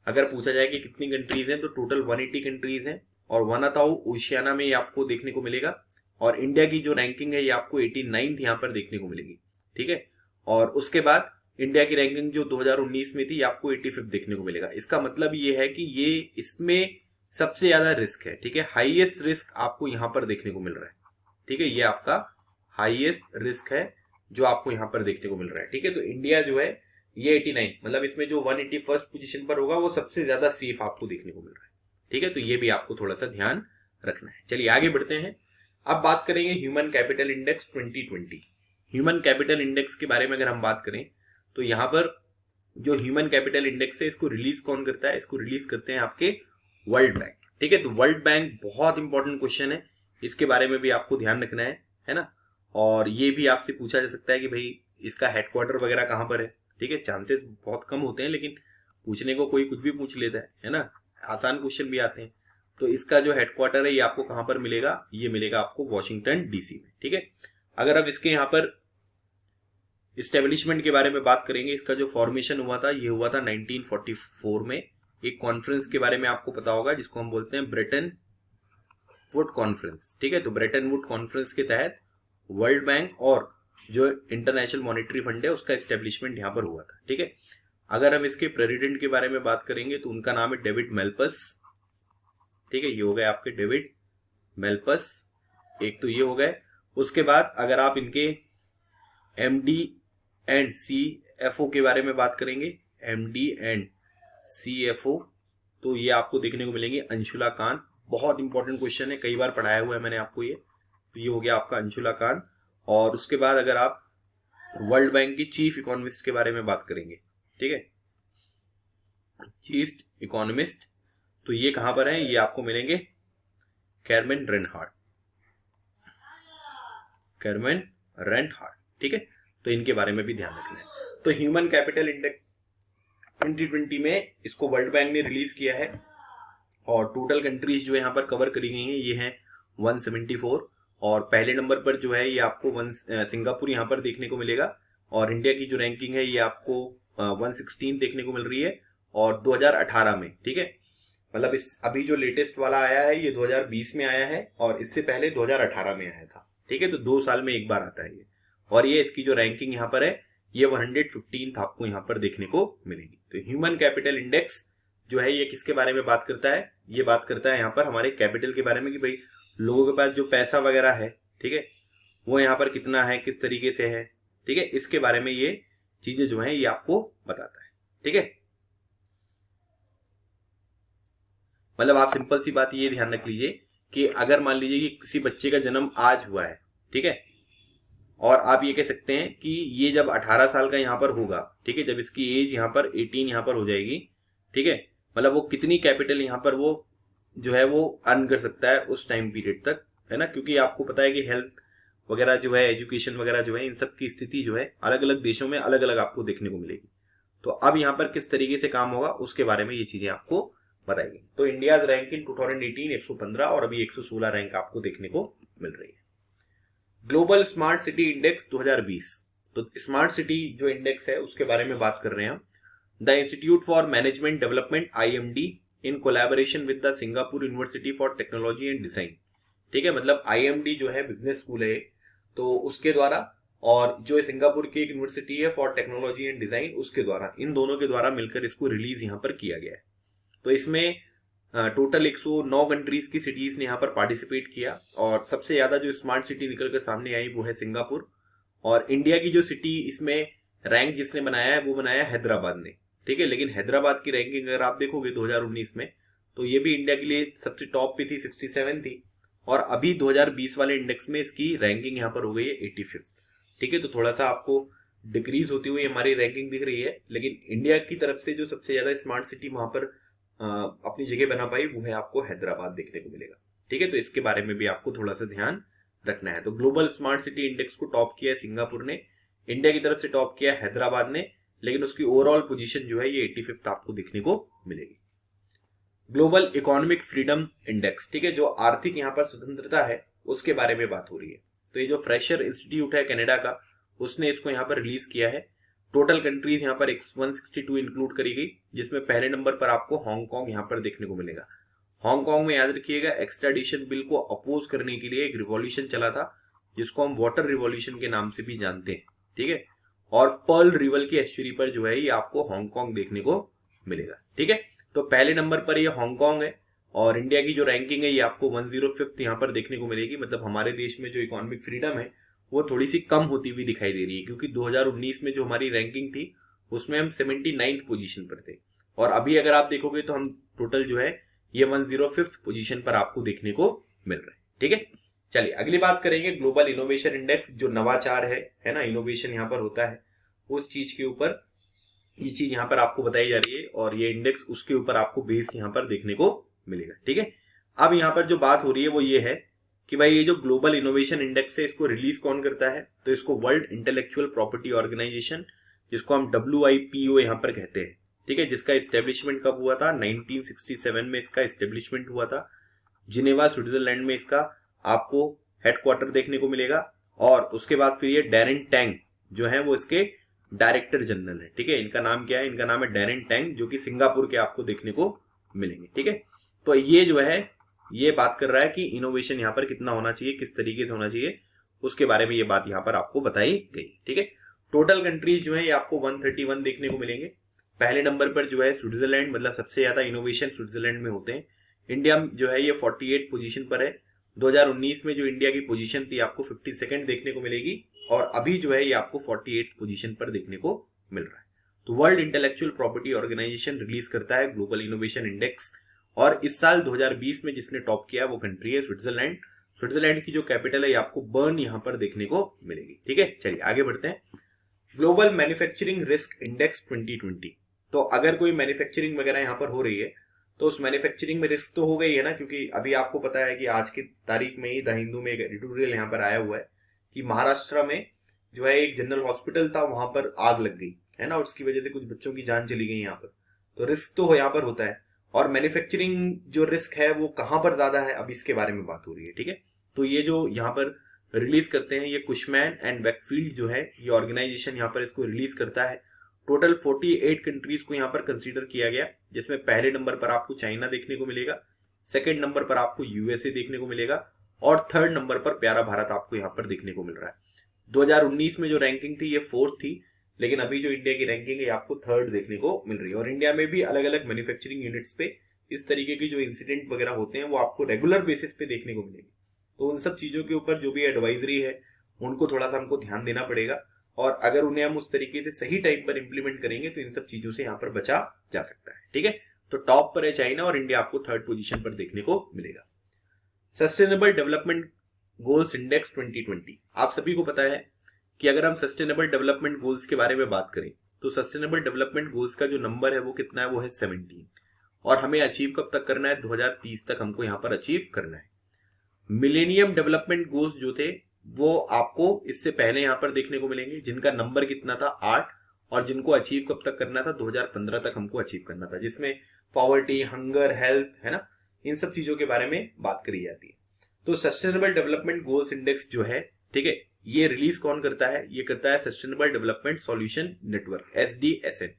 अगर पूछा जाए कि कितनी कंट्रीज हैं, तो टोटल 180 कंट्रीज हैं, और वनुआतु ओशियाना में ये आपको देखने को मिलेगा। और इंडिया की जो रैंकिंग है ये आपको 89th यहाँ पर देखने को मिलेगी। ठीक है, और उसके बाद इंडिया की रैंकिंग जो 2019 में थी ये आपको 85th देखने को मिलेगा। इसका मतलब ये है कि ये इसमें सबसे ज्यादा रिस्क है। ठीक है, हाईएस्ट रिस्क आपको यहाँ पर देखने को मिल रहा है। ठीक है, ये आपका हाईएस्ट रिस्क है जो आपको यहाँ पर देखने को मिल रहा है। ठीक है, तो इंडिया जो है ये 89, मतलब इसमें जो 181st पोजीशन पर होगा वो सबसे ज्यादा सेफ आपको देखने को मिल रहा है। ठीक है, तो ये भी आपको थोड़ा सा ध्यान रखना है। चलिए आगे बढ़ते हैं, अब बात करेंगे human capital index 2020। Human capital index के बारे में अगर हम बात करें तो यहाँ पर जो ह्यूमन कैपिटल इंडेक्स है इसको रिलीज कौन करता है, इसको रिलीज करते हैं आपके वर्ल्ड बैंक। ठीक है। तो वर्ल्ड बैंक बहुत इंपॉर्टेंट क्वेश्चन है, इसके बारे में भी आपको ध्यान रखना है ना। और ये भी आपसे पूछा जा सकता है कि भाई इसका हेडक्वार्टर वगैरह कहाँ पर है, ठीक है। चांसेस बहुत कम होते हैं, लेकिन पूछने को कोई कुछ भी पूछ लेता है ना। आसान क्वेश्चन भी आते हैं। तो इसका जो हेडक्वार्टर है ये आपको कहाँ पर मिलेगा, ये मिलेगा आपको वॉशिंगटन डीसी में, ठीक है। अगर अब इसके यहाँ पर इस्टेब्लिशमेंट के बारे में बात करेंगे, इसका जो फॉर्मेशन हुआ था ये हुआ था 1944 में। एक कॉन्फ्रेंस के बारे में आपको पता होगा जिसको हम बोलते हैं ब्रेटन वुड कॉन्फ्रेंस, ठीक है। तो ब्रेटन वुड कॉन्फ्रेंस के तहत वर्ल्ड बैंक और जो इंटरनेशनल मॉनेटरी फंड है उसका एस्टेब्लिशमेंट यहाँ पर हुआ था, ठीक है। अगर हम इसके प्रेसिडेंट के बारे में बात करेंगे तो उनका नाम है डेविड मेल्पस, ठीक है। ये हो गए आपके डेविड मेल्पस, एक तो ये हो गए। उसके बाद अगर आप इनके एमडी एंड सीएफओ के बारे में बात करेंगे, एमडी एंड सीएफओ, तो ये आपको देखने को मिलेंगे अंशुला कान। बहुत इंपॉर्टेंट क्वेश्चन है, कई बार पढ़ाया हुआ है मैंने आपको ये। तो ये हो गया आपका अंशुला कान। और उसके बाद अगर आप वर्ल्ड बैंक की चीफ इकोनॉमिस्ट के बारे में बात करेंगे, ठीक है, चीफ इकोनॉमिस्ट, तो ये कहां पर है, ये आपको मिलेंगे कैरमेन रेनहार्ट, कैरमेन रेनहार्ट, ठीक है। तो इनके बारे में भी ध्यान रखना है। तो ह्यूमन कैपिटल इंडेक्स 2020 में इसको वर्ल्ड बैंक ने रिलीज किया है और टोटल कंट्रीज जो यहाँ पर कवर करी गई हैं ये हैं 174। और पहले नंबर पर जो है ये आपको सिंगापुर यहाँ पर देखने को मिलेगा। और इंडिया की जो रैंकिंग है ये आपको 116 देखने को मिल रही है और 2018 में, ठीक है। मतलब इस अभी जो लेटेस्ट वाला आया है ये 2020 में आया है और इससे पहले 2018 में आया था, ठीक है। तो 2 साल में एक बार आता है ये। और ये इसकी जो रैंकिंग यहाँ पर है ये 115 आपको यहाँ पर देखने को मिलेगी। तो ह्यूमन कैपिटल इंडेक्स जो है ये किसके बारे में बात करता है, ये बात करता है यहाँ पर हमारे कैपिटल के बारे में कि भाई लोगों के पास जो पैसा वगैरह है, ठीक है, वो यहाँ पर कितना है, किस तरीके से है, ठीक है। इसके बारे में ये चीजें जो है ये आपको बताता है, ठीक है। मतलब आप सिंपल सी बात ये ध्यान रख लीजिए कि अगर मान लीजिए कि किसी बच्चे का जन्म आज हुआ है, ठीक है, और आप ये कह सकते हैं कि ये जब 18 साल का यहाँ पर होगा, ठीक है, जब इसकी एज यहाँ पर 18 यहाँ पर हो जाएगी, ठीक है, मतलब वो कितनी कैपिटल यहाँ पर वो जो है वो अर्न कर सकता है उस टाइम पीरियड तक, है ना। क्योंकि आपको पता है कि हेल्थ वगैरह जो है, एजुकेशन वगैरह जो है, इन सब की स्थिति जो है अलग अलग देशों में अलग अलग आपको देखने को मिलेगी। तो अब यहाँ पर किस तरीके से काम होगा उसके बारे में ये चीजें आपको बताएगी। तो इंडिया रैंक इन 2018 115 और अभी 116 रैंक आपको देखने को मिल रही है। ग्लोबल स्मार्ट सिटी इंडेक्स 2020, तो स्मार्ट सिटी जो इंडेक्स है उसके बारे में बात कर रहे हैं हम। The institute for management development IMD in collaboration with the Singapore university for technology and design, ठीक है। मतलब IMD जो है बिजनेस स्कूल है तो उसके द्वारा, और जो सिंगापुर की एक यूनिवर्सिटी है फॉर टेक्नोलॉजी एंड डिजाइन उसके द्वारा, इन दोनों के द्वारा मिलकर इसको रिलीज यहाँ पर किया गया है। तो इसमें टोटल 109 कंट्रीज की सिटीज ने यहाँ पर पार्टिसिपेट किया और सबसे ज्यादा जो स्मार्ट सिटी निकलकर सामने आई वो है सिंगापुर। और इंडिया की जो सिटी इसमें रैंक जिसने बनाया है वो बनाया हैदराबाद ने, ठीक है। लेकिन हैदराबाद की रैंकिंग अगर आप देखोगे 2019 में तो ये भी इंडिया के लिए सबसे टॉप पे थी, 67 थी। और अभी 2020 वाले इंडेक्स में इसकी रैंकिंग यहाँ पर हो गई है 85, ठीक है। तो थोड़ा सा आपको डिक्रीज होती हुई हमारी रैंकिंग दिख रही है, लेकिन इंडिया की तरफ से जो सबसे ज्यादा स्मार्ट सिटी वहां पर अपनी जगह बना पाई वो है आपको हैदराबाद देखने को मिलेगा, ठीक है। तो इसके बारे में भी आपको थोड़ा सा ध्यान रखना है। तो ग्लोबल स्मार्ट सिटी इंडेक्स को टॉप किया है सिंगापुर ने, इंडिया की तरफ से टॉप किया हैदराबाद ने, लेकिन उसकी ओवरऑल पोजीशन जो है ये 85 आपको देखने को मिलेगी। ग्लोबल इकोनॉमिक फ्रीडम इंडेक्स, ठीक है, जो आर्थिक यहाँ पर स्वतंत्रता है उसके बारे में बात हो रही है। तो ये जो फ्रेशर इंस्टीट्यूट है कनाडा का उसने इसको यहाँ पर रिलीज किया है। टोटल कंट्रीज यहाँ पर 162 इंक्लूड करी गई, जिसमें पहले नंबर पर आपको हांगकांग यहाँ पर देखने को मिलेगा। हांगकांग में याद रखिएगा एक्स्ट्राडिशन बिल को अपोज करने के लिए एक रिवॉल्यूशन चला था जिसको हम वाटर रिवॉल्यूशन के नाम से भी जानते हैं, ठीक है। और पर्ल रिवर की एस्चुरी पर जो है ये आपको हांगकांग देखने को मिलेगा, ठीक है। तो पहले नंबर पर ये हांगकांग है और इंडिया की जो रैंकिंग है ये आपको 105 यहाँ पर देखने को मिलेगी। मतलब हमारे देश में जो इकोनॉमिक फ्रीडम है वो थोड़ी सी कम होती हुई दिखाई दे रही है, क्योंकि 2019 में जो हमारी रैंकिंग थी उसमें हम 79th पोजीशन पर थे और अभी अगर आप देखोगे तो हम टोटल जो है ये 105th पोजीशन पर आपको देखने को मिल रहा है, ठीक है। चलिए अगली बात करेंगे ग्लोबल इनोवेशन इंडेक्स, जो नवाचार है ना, इनोवेशन यहाँ पर होता है उस चीज के ऊपर ये चीज यहाँ पर आपको बताई जा रही है और ये इंडेक्स उसके ऊपर आपको बेस यहाँ पर देखने को मिलेगा, ठीक है। अब यहाँ पर जो बात हो रही है वो ये है कि भाई ये जो ग्लोबल इनोवेशन इंडेक्स है इसको रिलीज कौन करता है, तो इसको वर्ल्ड इंटेलेक्चुअल प्रॉपर्टी ऑर्गेनाइजेशन, जिसको हम WIPO यहाँ पर कहते हैं, ठीक है, जिसका इस्टेब्लिशमेंट कब हुआ था, 1967 में इसका इस्टेब्लिशमेंट हुआ था। जिनेवा स्विट्जरलैंड में इसका आपको हेडक्वार्टर देखने को मिलेगा। और उसके बाद फिर ये डैरेन टैंग जो है वो इसके डायरेक्टर जनरल है, ठीक है। इनका नाम क्या है, इनका नाम है डैरेन टैंग, जो कि सिंगापुर के आपको देखने को मिलेंगे, ठीक है। तो ये जो है ये बात कर रहा है कि इनोवेशन यहाँ पर कितना होना चाहिए, किस तरीके से होना चाहिए, उसके बारे में ये बात यहाँ पर आपको बताई गई, ठीक है। टोटल कंट्रीज जो है ये आपको 131 देखने को मिलेंगे। पहले नंबर पर जो है स्विट्जरलैंड, मतलब सबसे ज्यादा इनोवेशन स्विट्जरलैंड में होते हैं। इंडिया जो है ये 48 पोजीशन पर है। 2019 में जो इंडिया की पोजीशन थी आपको 52nd देखने को मिलेगी, और अभी जो है ये आपको 48 पोजीशन पर देखने को मिल रहा है। तो world intellectual property organisation release करता है ग्लोबल इनोवेशन इंडेक्स, और इस साल 2020 में जिसने टॉप किया वो कंट्री है स्विट्जरलैंड। स्विट्जरलैंड की जो कैपिटल है आपको बर्न यहाँ पर देखने को मिलेगी, ठीक है। चलिए आगे बढ़ते हैं। Global manufacturing risk index 2020। तो अगर कोई मैन्युफैक्चरिंग वगैरह यहाँ पर हो रही है तो उस मैन्युफैक्चरिंग में रिस्क तो हो गई है ना, क्योंकि अभी आपको पता है कि आज की तारीख में ही द हिंदू में एक एडिटोरियल यहाँ पर आया हुआ है कि महाराष्ट्र में जो है एक जनरल हॉस्पिटल था, वहां पर आग लग गई है ना, और उसकी वजह से कुछ बच्चों की जान चली गई यहाँ पर। तो रिस्क तो यहाँ पर होता है, और मैन्युफैक्चरिंग जो रिस्क है वो कहां पर ज्यादा है, अब इसके बारे में बात हो रही है, ठीक है। तो ये जो यहाँ पर रिलीज करते हैं ये कुशमैन एंड वेकफील्ड जो है ये ऑर्गेनाइजेशन यहाँ पर इसको रिलीज करता है। टोटल 48 कंट्रीज को यहाँ पर कंसीडर किया गया, जिसमें पहले नंबर पर आपको चाइना देखने को मिलेगा, सेकंड नंबर पर आपको USA देखने को मिलेगा, और थर्ड नंबर पर प्यारा भारत आपको यहाँ पर देखने को मिल रहा है। 2019 में जो रैंकिंग थी ये 4th थी, लेकिन अभी जो इंडिया की रैंकिंग है आपको 3rd देखने को मिल रही है। और इंडिया में भी अलग अलग मैन्युफैक्चरिंग यूनिट्स पे इस तरीके के जो इंसिडेंट वगैरह होते हैं वो आपको रेगुलर बेसिस पे देखने को मिलेंगे। तो उन सब चीजों के ऊपर जो भी एडवाइजरी है उनको थोड़ा सा हमको ध्यान देना पड़ेगा, और अगर उन्हें हम उस तरीके से सही टाइम पर इंप्लीमेंट करेंगे तो इन सब चीजों से यहाँ पर बचा जा सकता है, ठीक है। तो टॉप पर है चाइना, और इंडिया आपको 3rd पोजीशन पर देखने को मिलेगा। Sustainable development goals index 2020। आप सभी को पता है कि अगर हम सस्टेनेबल डेवलपमेंट गोल्स के बारे में बात करें तो सस्टेनेबल डेवलपमेंट गोल्स का जो नंबर है वो कितना है, वो है 17, और हमें अचीव कब तक करना है, 2030 तक हमको यहाँ पर अचीव करना है। मिलेनियम डेवलपमेंट गोल्स जो थे वो आपको इससे पहले यहाँ पर देखने को मिलेंगे, जिनका नंबर कितना था 8, और जिनको अचीव कब तक करना था, 2015 तक हमको अचीव करना था, जिसमें पॉवर्टी, हंगर, हेल्थ है ना, इन सब चीजों के बारे में बात करी जाती है। तो सस्टेनेबल डेवलपमेंट गोल्स इंडेक्स जो है, ठीक है, ये रिलीज कौन करता है, ये करता है sustainable development solution network, SDSN,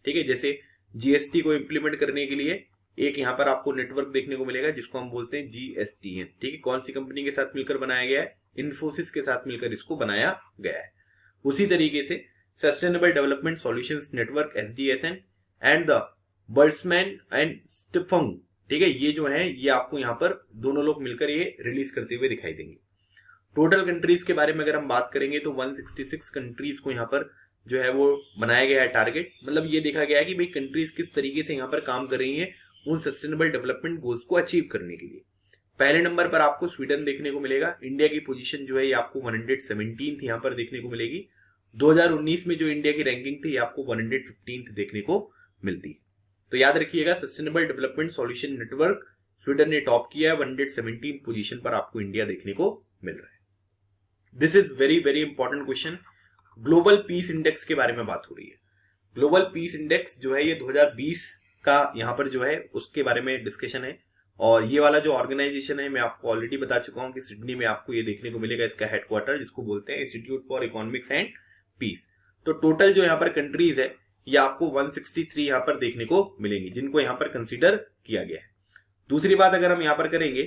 ठीक है। जैसे GST को इंप्लीमेंट करने के लिए एक यहाँ पर आपको नेटवर्क देखने को मिलेगा जिसको हम बोलते हैं GSTN, ठीक है। कौन सी कंपनी के साथ मिलकर बनाया गया है, इन्फोसिस के साथ मिलकर इसको बनाया गया है। उसी तरीके से sustainable development solutions network SDSN and the Bertelsmann and Stiftung, ठीक है, ये जो है ये आपको यहाँ पर दोनों लोग मिलकर ये रिलीज करते हुए दिखाई देंगे। टोटल कंट्रीज के बारे में अगर हम बात करेंगे तो 166 कंट्रीज को यहाँ पर जो है वो बनाया गया है टारगेट। मतलब ये देखा गया है कि भाई कंट्रीज किस तरीके से यहाँ पर काम कर रही हैं उन सस्टेनेबल डेवलपमेंट गोल्स को अचीव करने के लिए। पहले नंबर पर आपको स्वीडन देखने को मिलेगा। इंडिया की पोजीशन जो है ये आपको 117th यहाँ पर देखने को मिलेगी। 2019 में जो इंडिया की रैंकिंग थी आपको 115th देखने को मिलती है। तो याद रखिएगा sustainable development solution network Sweden ने टॉप किया है, 117th पोजीशन पर आपको इंडिया देखने को मिल रहा है। This is very very important question. Global peace index के बारे में बात हो रही है। ग्लोबल पीस इंडेक्स जो है ये 2020 का यहाँ पर जो है उसके बारे में डिस्कशन है, और ये वाला जो ऑर्गेनाइजेशन है मैं आपको ऑलरेडी बता चुका हूं कि सिडनी में आपको ये देखने को मिलेगा इसका हेडक्वार्टर, जिसको बोलते हैं institute for economics and peace. तो टोटल जो यहाँ पर कंट्रीज है ये आपको 163 यहाँ पर देखने को मिलेंगी जिनको यहाँ पर कंसीडर किया गया है। दूसरी बात अगर हम यहाँ पर करेंगे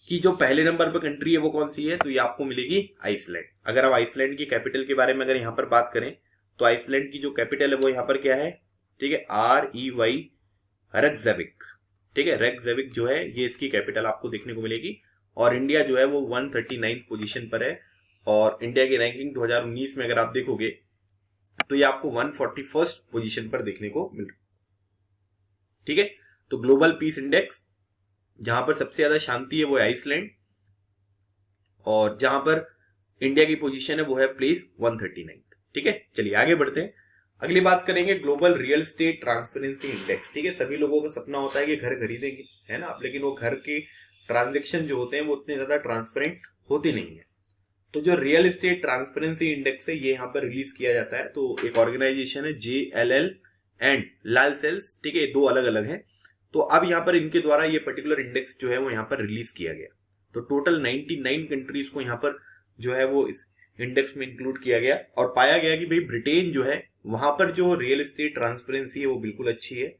कि जो पहले नंबर पर कंट्री है वो कौन सी है, तो ये आपको मिलेगी आइसलैंड। अगर आप आइसलैंड की कैपिटल के बारे में अगर यहाँ पर बात करें तो आइसलैंड की जो कैपिटल है वो यहाँ पर क्या है, ठीक है, REY रेकजाविक, ठीक है, रेकजाविक जो है ये इसकी कैपिटल आपको देखने को मिलेगी। और इंडिया जो है वो 139th पोजीशन पर है, और इंडिया की रैंकिंग 2019 में अगर आप देखोगे तो ये आपको 141st पोजीशन पर देखने को मिल रही, ठीक है। तो ग्लोबल पीस इंडेक्स जहां पर सबसे ज्यादा शांति है वो है आइसलैंड, और जहां पर इंडिया की पोजीशन है वो है प्लेस 139, ठीक है। चलिए आगे बढ़ते हैं। अगली बात करेंगे global real estate transparency index. ठीक है, सभी लोगों का सपना होता है कि घर खरीदेंगे, है ना, लेकिन वो घर के ट्रांजेक्शन जो होते हैं वो उतने ज्यादा ट्रांसपेरेंट होते नहीं है। तो जो रियल एस्टेट ट्रांसपेरेंसी इंडेक्स है ये यहाँ पर रिलीज किया जाता है। तो एक ऑर्गेनाइजेशन है JLL एंड लाल सेल्स, ठीक है, दो अलग अलग है। तो अब यहाँ पर इनके द्वारा ये पर्टिकुलर इंडेक्स जो है वो यहाँ पर रिलीज किया गया। तो टोटल 99 कंट्रीज को यहाँ पर जो है वो इस इंडेक्स में इंक्लूड किया गया और पाया गया कि भाई ब्रिटेन जो है वहां पर जो रियल एस्टेट ट्रांसपेरेंसी है वो बिल्कुल अच्छी है,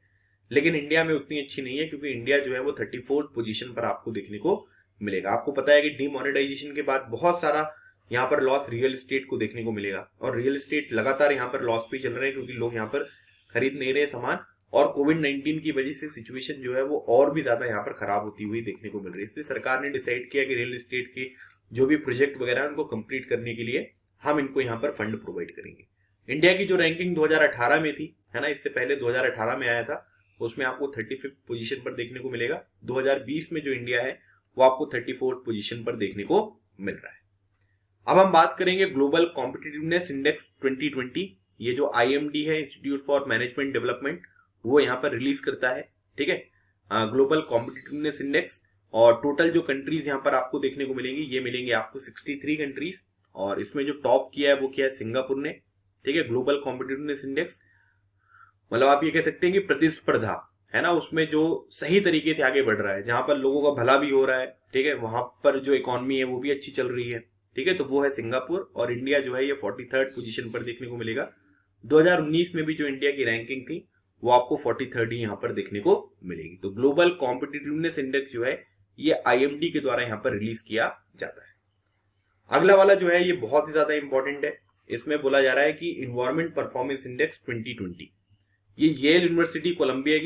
लेकिन इंडिया में उतनी अच्छी नहीं है, क्योंकि इंडिया जो है वो 34th पोजीशन पर आपको देखने को मिलेगा। आपको पता है कि डीमोनेटाइजेशन के बाद बहुत सारा यहाँ पर लॉस रियल एस्टेट को देखने को मिलेगा और रियल एस्टेट लगातार यहाँ पर लॉस पे चल रहे हैं, क्योंकि लोग यहाँ पर खरीद नहीं रहे सामान, और कोविड-19 की वजह से सिचुएशन जो है वो और भी ज्यादा यहाँ पर खराब होती हुई देखने को मिल रही है। इसलिए सरकार ने डिसाइड किया कि रियल एस्टेट के जो भी प्रोजेक्ट वगैरह है उनको कंप्लीट करने के लिए हम इनको यहाँ पर फंड प्रोवाइड करेंगे। इंडिया की जो रैंकिंग 2018 में थी, है ना, इससे पहले 2018 में आया था, उसमें आपको 35th पोजीशन पर देखने को मिलेगा। 2020 में जो इंडिया है वो आपको 34th पोजीशन पर देखने को मिल रहा है। अब हम बात करेंगे ग्लोबल कॉम्पिटिटिवनेस इंडेक्स 2020। ये जो IMD है, इंस्टीट्यूट फॉर मैनेजमेंट डेवलपमेंट, वो यहाँ पर रिलीज करता है। ठीक है, ग्लोबल कॉम्पिटिटिवनेस इंडेक्स, और टोटल जो कंट्रीज यहाँ पर आपको देखने को मिलेंगी ये मिलेंगे आपको 63 कंट्रीज, और इसमें जो टॉप किया है वो किया है सिंगापुर ने। ठीक है, ग्लोबल कॉम्पिटिटिवनेस इंडेक्स मतलब आप ये कह सकते हैं कि प्रतिस्पर्धा, है ना, उसमें जो सही तरीके से आगे बढ़ रहा है, जहां पर लोगों का भला भी हो रहा है, ठीक है, वहां पर जो इकोनॉमी है वो भी अच्छी चल रही है। ठीक है, तो वो है सिंगापुर, और इंडिया जो है ये 43rd पोजीशन पर देखने को मिलेगा। 2019 में भी जो इंडिया की रैंकिंग थी वो आपको 43rd यहाँ पर देखने को मिलेगी। तो ग्लोबल कॉम्पिटिटिवनेस इंडेक्स जो है ये IMD के द्वारा यहाँ पर रिलीज किया जाता है। अगला वाला जो है ये बहुत ही ज्यादा इंपॉर्टेंट है। इसमें बोला जा रहा है कि इन्वायरमेंट परफॉर्मेंस इंडेक्स 2020। ये येल यूनिवर्सिटी कोलंबिया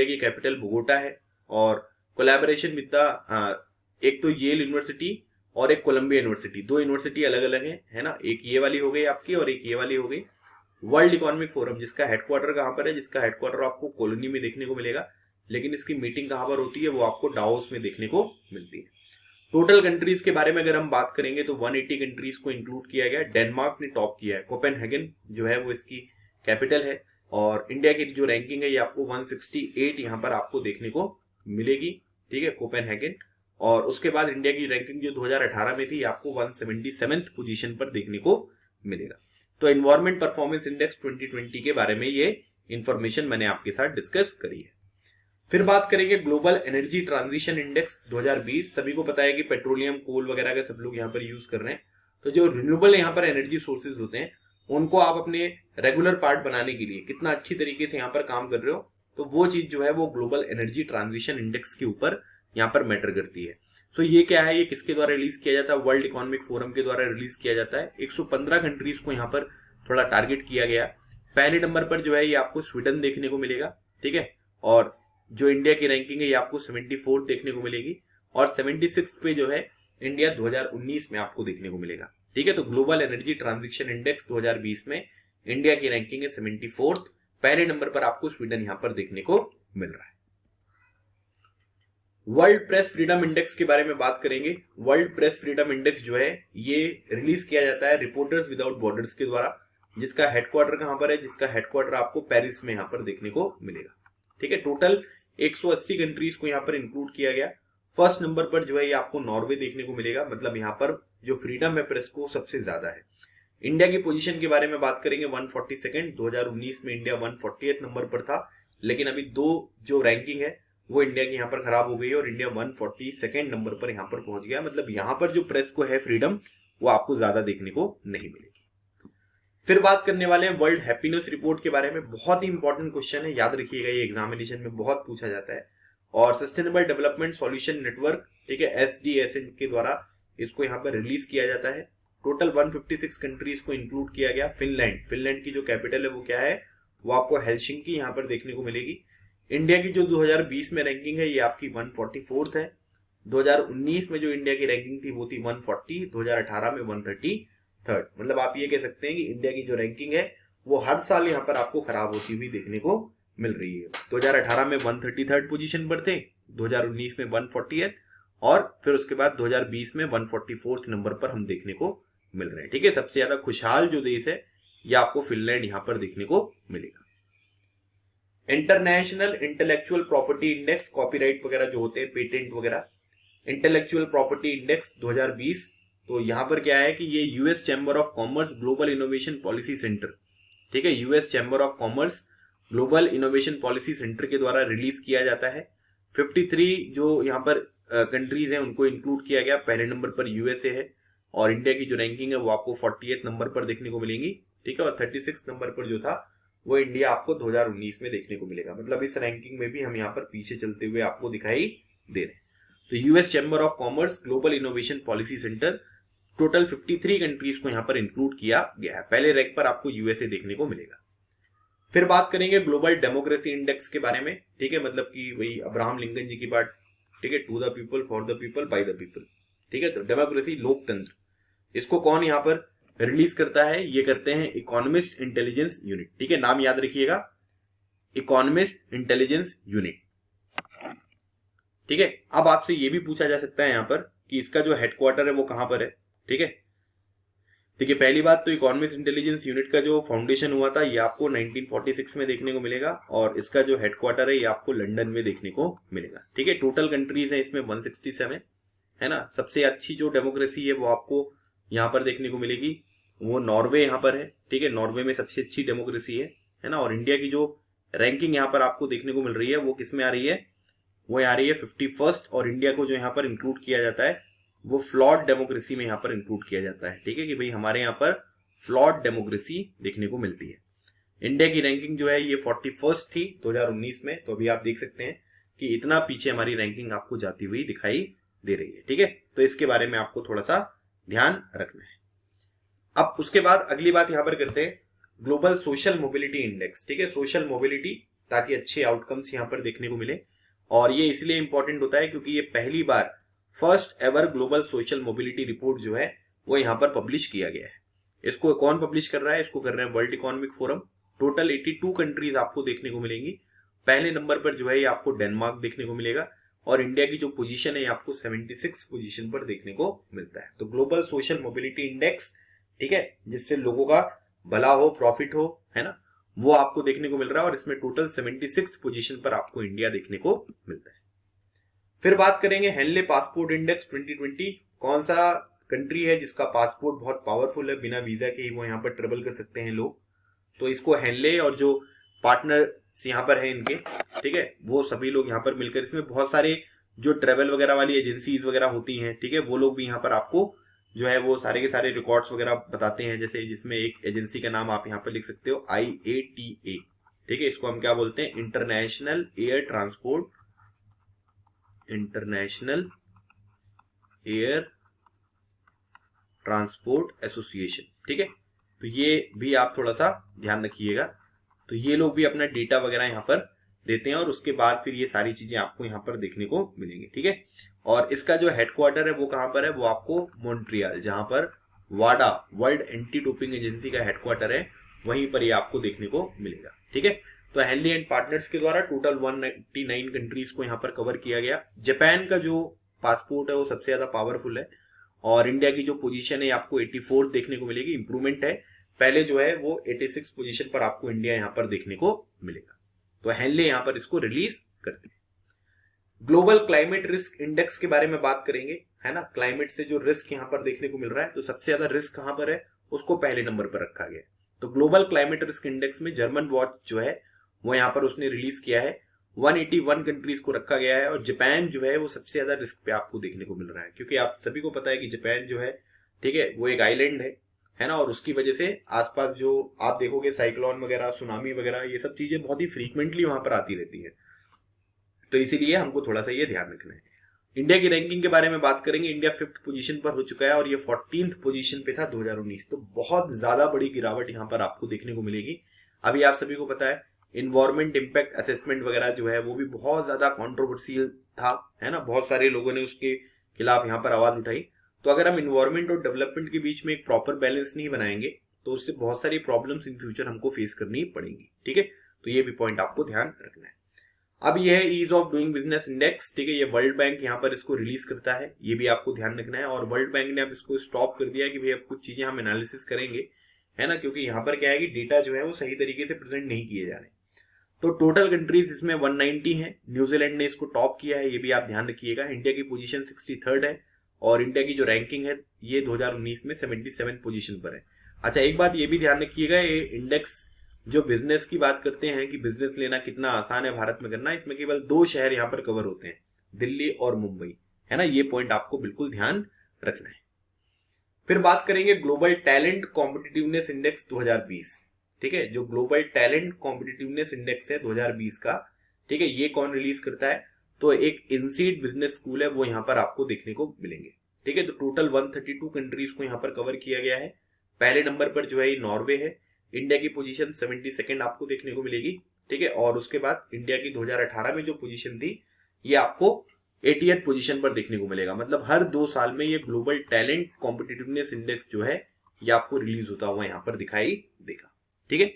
की कैपिटल बोगोटा है, और कोलैबोरेशन विद द एक तो येल यूनिवर्सिटी और एक कोलंबिया यूनिवर्सिटी, दो यूनिवर्सिटी अलग अलग है ना, एक ये वाली हो गई आपकी और एक ये वाली हो गई। वर्ल्ड इकोनॉमिक फोरम, जिसका हेडक्वार्टर कहां पर है, जिसका हेडक्वार्टर आपको कोलोनी में देखने को मिलेगा, लेकिन इसकी मीटिंग कहां पर होती है वो आपको डावोस में देखने को मिलती है। टोटल कंट्रीज के बारे में अगर हम बात करेंगे तो 180 कंट्रीज को इंक्लूड किया गया। डेनमार्क ने टॉप किया है, कोपेनहेगन जो है वो इसकी कैपिटल है, और इंडिया की जो रैंकिंग है ये आपको 168 यहाँ पर आपको देखने को मिलेगी। ठीक है, कोपेनहेगन, और उसके बाद इंडिया की रैंकिंग जो 2018 में थी आपको 177th पोजीशन पर देखने को मिलेगा। तो एनवायरमेंट परफॉर्मेंस इंडेक्स 2020 के बारे में ये इंफॉर्मेशन मैंने आपके साथ डिस्कस करी है। फिर बात करेंगे ग्लोबल एनर्जी ट्रांजिशन इंडेक्स 2020। सभी को पता है कि पेट्रोलियम, कोल वगैरह का सब लोग यहाँ पर यूज कर रहे हैं। तो जो रिन्यूएबल यहाँ पर एनर्जी सोर्सेज होते हैं उनको आप अपने रेगुलर पार्ट बनाने के लिए कितना अच्छी तरीके से यहाँ पर काम कर रहे हो, तो वो चीज जो है वो ग्लोबल एनर्जी ट्रांजिशन इंडेक्स के ऊपर यहाँ पर मैटर करती है। सो ये क्या है, ये किसके द्वारा रिलीज किया जाता है? वर्ल्ड इकोनॉमिक फोरम के द्वारा रिलीज किया जाता है। 115 कंट्रीज को यहाँ पर थोड़ा टारगेट किया गया। पहले नंबर पर जो है ये आपको स्वीडन देखने को मिलेगा। ठीक है, और जो इंडिया की रैंकिंग है ये आपको 74 देखने को मिलेगी, और 76 पे जो है इंडिया 2019 में आपको देखने को मिलेगा। ठीक है, तो ग्लोबल एनर्जी ट्रांजिशन इंडेक्स 2020 में इंडिया की रैंकिंग है 74, पहले नंबर पर आपको स्वीडन यहां पर देखने को मिल रहा है। वर्ल्ड प्रेस फ्रीडम इंडेक्स के बारे में बात करेंगे। वर्ल्ड प्रेस फ्रीडम इंडेक्स जो है ये रिलीज किया जाता है रिपोर्टर्स विदाउट बॉर्डर्स के द्वारा, जिसका हेडक्वार्टर कहां पर है, जिसका हेडक्वार्टर आपको पेरिस में यहां पर देखने को मिलेगा। ठीक है, टोटल 180 कंट्रीज को यहाँ पर इंक्लूड किया गया। फर्स्ट नंबर पर जो है ये आपको नॉर्वे देखने को मिलेगा, मतलब यहाँ पर जो फ्रीडम है प्रेस को सबसे ज्यादा है। इंडिया की पोजीशन के बारे में बात करेंगे 142। 2019 में इंडिया 140th नंबर पर था, लेकिन अभी दो जो रैंकिंग है वो इंडिया की यहाँ पर खराब हो गई है और इंडिया 142 नंबर पर यहाँ पर पहुंच गया। मतलब यहाँ पर जो प्रेस को है फ्रीडम वो आपको ज्यादा देखने को नहीं मिलेगी। फिर बात करने वाले हैं वर्ल्ड हैप्पीनेस रिपोर्ट के बारे में। बहुत ही इंपॉर्टेंट क्वेश्चन है, याद रखिएगा, ये एग्जामिनेशन में बहुत पूछा जाता है। और सस्टेनेबल डेवलपमेंट सॉल्यूशन नेटवर्क, ठीक है, SDSN के द्वारा इसको यहाँ पर रिलीज किया जाता है। टोटल 156 कंट्रीज को इंक्लूड किया गया। फिनलैंड की जो कैपिटल है वो क्या है, वो आपको हेलसिंकी यहाँ पर देखने को मिलेगी। इंडिया की जो 2020 में रैंकिंग है ये आपकी 144th है। 2019 में जो इंडिया की रैंकिंग थी वो थी 140, 2018 में 133। मतलब आप ये कह सकते हैं कि इंडिया की जो रैंकिंग है वो हर साल यहाँ पर आपको खराब होती हुई देखने को मिल रही है। 2018 में 133rd पोजीशन पर थे, 2019 में 140th, और फिर उसके बाद 2020 में 144th नंबर पर हम देखने को मिल रहे हैं। ठीक है, सबसे ज्यादा खुशहाल जो देश है ये आपको फिनलैंड यहाँ पर देखने को मिलेगा। International intellectual property index, copyright वगैरह जो होते हैं, पेटेंट वगैरह, इंटेलेक्चुअल प्रॉपर्टी इंडेक्स 2020। तो यहां पर क्या है कि ये US chamber of commerce global innovation policy centre, ठीक है, US chamber of commerce global innovation policy centre के द्वारा रिलीज किया जाता है। 53 जो यहाँ पर कंट्रीज हैं उनको इंक्लूड किया गया। पहले नंबर पर यूएसए है और इंडिया की जो रैंकिंग है वो आपको 48 नंबर पर देखने को मिलेगी, ठीक है, और 36 नंबर पर जो था वो इंडिया आपको 2019 में देखने को मिलेगा। मतलब इस रैंकिंग में भी हम यहाँ पर पीछे चलते हुए आपको दिखाई दे रहे हैं। तो US chamber of commerce global innovation policy centre, total 53 countries को यहाँ पर इंक्लूड किया गया है। पहले रैंक पर आपको यूएसए देखने को मिलेगा। फिर बात करेंगे ग्लोबल डेमोक्रेसी इंडेक्स के बारे में, ठीक है, मतलब कि वही अब्राहम लिंकन जी की बात, ठीक है, to the people for the people by the people, ठीक है। तो डेमोक्रेसी, लोकतंत्र, इसको कौन यहाँ पर रिलीज करता है? ये करते हैं इकोनॉमिस्ट इंटेलिजेंस यूनिट, ठीक है, नाम याद रखिएगा, इकोनॉमिस्ट इंटेलिजेंस यूनिट, ठीक है। अब आपसे ये भी पूछा जा सकता है यहाँ पर कि इसका जो हेडक्वार्टर है वो कहां पर है, ठीक है। देखिए पहली बात तो इकोनॉमिस्ट इंटेलिजेंस यूनिट का जो फाउंडेशन हुआ था ये आपको 1946 में देखने को मिलेगा और इसका जो हेडक्वार्टर है ये आपको लंदन में देखने को मिलेगा, ठीक है। टोटल कंट्रीज है इसमें 167, है ना। सबसे अच्छी जो डेमोक्रेसी है वो आपको यहाँ पर देखने को मिलेगी, वो नॉर्वे यहाँ पर है, ठीक है, नॉर्वे में सबसे अच्छी डेमोक्रेसी है ना। और इंडिया की जो रैंकिंग यहाँ पर आपको देखने को मिल रही है वो किस में आ रही है? वो आ रही है 51st, और इंडिया को जो यहाँ पर इंक्लूड किया जाता है वो फ्लॉड डेमोक्रेसी में यहाँ पर इंक्लूड किया जाता है, ठीक है, कि भाई हमारे यहाँ पर फ्लॉड डेमोक्रेसी देखने को मिलती है। इंडिया की रैंकिंग जो है ये 41st थी 2019 में, तो अभी आप देख सकते हैं कि इतना पीछे हमारी रैंकिंग आपको जाती हुई दिखाई दे रही है, ठीक है। तो इसके बारे में आपको थोड़ा सा ध्यान रखना है। अब उसके बाद अगली बात यहाँ पर करते हैं ग्लोबल सोशल मोबिलिटी इंडेक्स, ठीक है, सोशल मोबिलिटी, ताकि अच्छे आउटकम्स यहाँ पर देखने को मिले। और ये इसलिए इंपॉर्टेंट होता है क्योंकि ये पहली बार first ever global social mobility report जो है वो यहाँ पर पब्लिश किया गया है। इसको कौन पब्लिश कर रहा है? इसको कर रहे हैं world economic forum. Total 82 countries आपको देखने को मिलेंगी। पहले नंबर पर जो है ये आपको डेनमार्क देखने को मिलेगा और इंडिया की जो पोजीशन है ये आपको 76 पोजीशन पर देखने को मिलता है। तो ग्लोबल सोशल मोबिलिटी इंडेक्स, ठीक है, जिससे लोगों का भला हो, प्रॉफिट हो, है ना, वो आपको देखने को मिल रहा है और इसमें टोटल 76 पोजीशन पर आपको इंडिया देखने को मिलता है। फिर बात करेंगे हेनले पासपोर्ट इंडेक्स 2020। कौन सा कंट्री है जिसका पासपोर्ट बहुत पावरफुल है, बिना वीजा के ही वो यहाँ पर ट्रेवल कर सकते हैं लोग। तो इसको हेनले और जो पार्टनर्स यहाँ पर है इनके, ठीक है, वो सभी लोग यहाँ पर मिलकर, इसमें बहुत सारे जो ट्रेवल वगैरह वाली एजेंसीज वगैरह होती हैं, ठीक है, वो लोग भी यहाँ पर आपको जो है वो सारे के सारे रिकॉर्ड्स वगैरह बताते हैं। जैसे जिसमें एक एजेंसी का नाम आप यहाँ पर लिख सकते हो IATA, ठीक है, इसको हम क्या बोलते हैं? International air transport, international air transport association, ठीक है। तो ये भी आप थोड़ा सा ध्यान रखिएगा। तो ये लोग भी अपना डेटा वगैरह यहाँ पर देते हैं और उसके बाद फिर ये सारी चीजें आपको यहाँ पर देखने को मिलेंगी, ठीक है। और इसका जो हेडक्वार्टर है वो कहां पर है? वो आपको मॉन्ट्रियल, जहां पर वाडा वर्ल्ड एंटी डोपिंग एजेंसी का हेडक्वार्टर है, वहीं पर ये आपको देखने को मिलेगा, ठीक है। तो हेनली एंड पार्टनर्स के द्वारा टोटल 199 कंट्रीज को यहाँ पर कवर किया गया। जापान का जो पासपोर्ट है वो सबसे ज्यादा पावरफुल है और इंडिया की जो पोजीशन है आपको 84 देखने को मिलेगी, इंप्रूवमेंट है। पहले जो है वो 86 पोजीशन पर आपको इंडिया यहाँ पर देखने को मिलेगा। तो हेनले यहाँ पर इसको रिलीज करते हैं। ग्लोबल क्लाइमेट रिस्क इंडेक्स के बारे में बात करेंगे, है ना। क्लाइमेट से जो रिस्क यहाँ पर देखने को मिल रहा है, तो सबसे ज्यादा रिस्क कहां पर है? उसको पहले नंबर पर रखा गया। तो ग्लोबल क्लाइमेट रिस्क इंडेक्स में जर्मन वॉच जो है वो यहाँ पर उसने रिलीज किया है। 181 कंट्रीज को रखा गया है और जापान जो है वो सबसे ज्यादा रिस्क पे आपको देखने को मिल रहा है, क्योंकि आप सभी को पता है कि जापान जो है, ठीक है, वो एक आइलैंड है ना, और उसकी वजह से आसपास जो आप देखोगे साइक्लोन वगैरह, सुनामी वगैरह, ये सब चीजें बहुत ही फ्रीक्वेंटली वहां पर आती रहती है। तो इसीलिए हमको थोड़ा सा ये ध्यान रखना है। इंडिया की रैंकिंग के बारे में बात करेंगे। इंडिया 5th पोजीशन पर हो चुका है और ये 14th पोजीशन पे था 2019। तो बहुत ज्यादा बड़ी गिरावट यहाँ पर आपको देखने को मिलेगी। अभी आप सभी को पता है इन्वायरमेंट इम्पैक्ट असेसमेंट वगैरह जो है वो भी बहुत ज्यादा कंट्रोवर्शियल था, है ना, बहुत सारे लोगों ने उसके खिलाफ यहाँ पर आवाज उठाई। तो अगर हम इन्वायरमेंट और डेवलपमेंट के बीच में एक प्रॉपर बैलेंस नहीं बनाएंगे तो उससे बहुत सारी प्रॉब्लम्स इन फ्यूचर हमको फेस करनी पड़ेंगी, ठीक है। तो ये भी पॉइंट आपको ध्यान रखना है। अब ये है ease of doing business index, ठीक है, ये वर्ल्ड बैंक यहाँ पर इसको रिलीज करता है, ये भी आपको ध्यान रखना है। और वर्ल्ड बैंक ने अब इसको स्टॉप कर दिया कि भाई अब कुछ चीजें हम एनालिसिस करेंगे, है ना, क्योंकि यहाँ पर क्या है कि डेटा जो है वो सही तरीके से प्रेजेंट नहीं किए जा रहे। तो टोटल कंट्रीज इसमें 190 है। न्यूजीलैंड ने इसको टॉप किया है, ये भी आप ध्यान रखिएगा। इंडिया की पोजीशन 63rd है और इंडिया की जो रैंकिंग है ये 2019 में 77 पोजीशन पर है। अच्छा, एक बात ये भी ध्यान रखिएगा, ये इंडेक्स जो बिजनेस की बात करते हैं कि बिजनेस लेना कितना आसान है भारत में करना, इसमें केवल 2 शहर यहाँ पर कवर होते हैं, दिल्ली और मुंबई, है ना। ये पॉइंट आपको बिल्कुल ध्यान रखना है। फिर बात करेंगे ग्लोबल टैलेंट कॉम्पिटिटिवनेस इंडेक्स 2020। ठीक है, जो ग्लोबल टैलेंट कॉम्पिटिटिवनेस इंडेक्स है 2020 का, ठीक है, ये कौन रिलीज करता है? तो एक इनसीड बिजनेस स्कूल है, वो यहाँ पर आपको देखने को मिलेंगे। ठीक है, तो टोटल 132 कंट्रीज को यहाँ पर कवर किया गया है। पहले नंबर पर जो है ये नॉर्वे है। इंडिया की पोजीशन 72nd आपको देखने को मिलेगी। ठीक है, और उसके बाद इंडिया की 2018 में जो पोजीशन थी ये आपको 80th पोजीशन पर देखने को मिलेगा। मतलब हर 2 साल में ये ग्लोबल टैलेंट कॉम्पिटिटिवनेस इंडेक्स जो है ये आपको रिलीज होता हुआ यहाँ पर दिखाई देगा। ठीक है,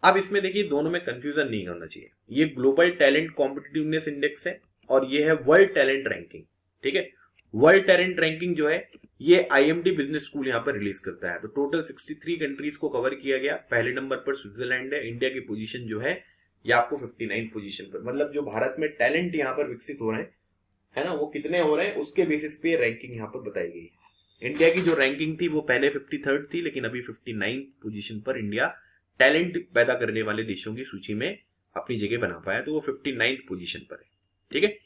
अब इसमें देखिए दोनों में कंफ्यूजन नहीं होना चाहिए। ये ग्लोबल टैलेंट कॉम्पिटिटिवनेस इंडेक्स है और ये है वर्ल्ड टैलेंट रैंकिंग। ठीक है, वर्ल्ड टैलेंट रैंकिंग जो है ये IMD बिजनेस स्कूल यहाँ पर रिलीज करता है। तो टोटल 63 कंट्रीज को कवर किया गया। पहले नंबर पर स्विट्जरलैंड है। इंडिया की पोजीशन जो है ये आपको 59 पोजीशन पर, मतलब जो भारत में टैलेंट यहाँ पर विकसित हो रहे हैं, है ना, वो कितने हो रहे हैं उसके बेसिस पे रैंकिंग यहाँ पर बताई गई है। इंडिया की जो रैंकिंग थी वो पहले 53rd थी, लेकिन अभी 59 पोजीशन पर इंडिया टैलेंट पैदा करने वाले देशों की सूची में अपनी जगह बना पाया, तो वो 59th पोजीशन पर है। ठीक है,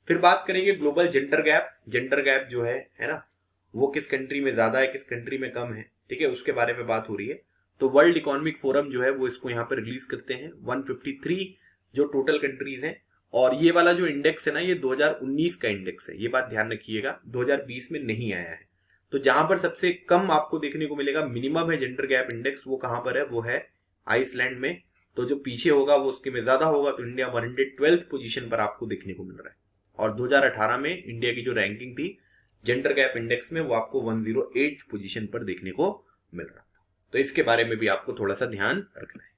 फिर बात करेंगे global gender gap. Gender gap जो है ना, वो किस कंट्री में ज्यादा है, किस कंट्री में कम है, ठीक है, उसके बारे में बात हो रही है। तो वर्ल्ड इकोनॉमिक फोरम जो है वो इसको यहाँ पर रिलीज करते हैं। 153 जो टोटल कंट्रीज हैं, और ये वाला जो इंडेक्स है ना ये 2019 का इंडेक्स है, ये बात ध्यान रखिएगा, 2020 में नहीं आया है। तो जहां पर सबसे कम आपको देखने को मिलेगा, मिनिमम है जेंडर गैप इंडेक्स, वो कहां पर है? वो है आइसलैंड में। तो जो पीछे होगा वो उसके में ज्यादा होगा, तो इंडिया 112th पोजीशन पर आपको देखने को मिल रहा है। और 2018 में इंडिया की जो रैंकिंग थी जेंडर गैप इंडेक्स में वो आपको 108th पोजीशन पर देखने को मिल रहा था। तो इसके बारे में भी आपको थोड़ा सा ध्यान रखना है।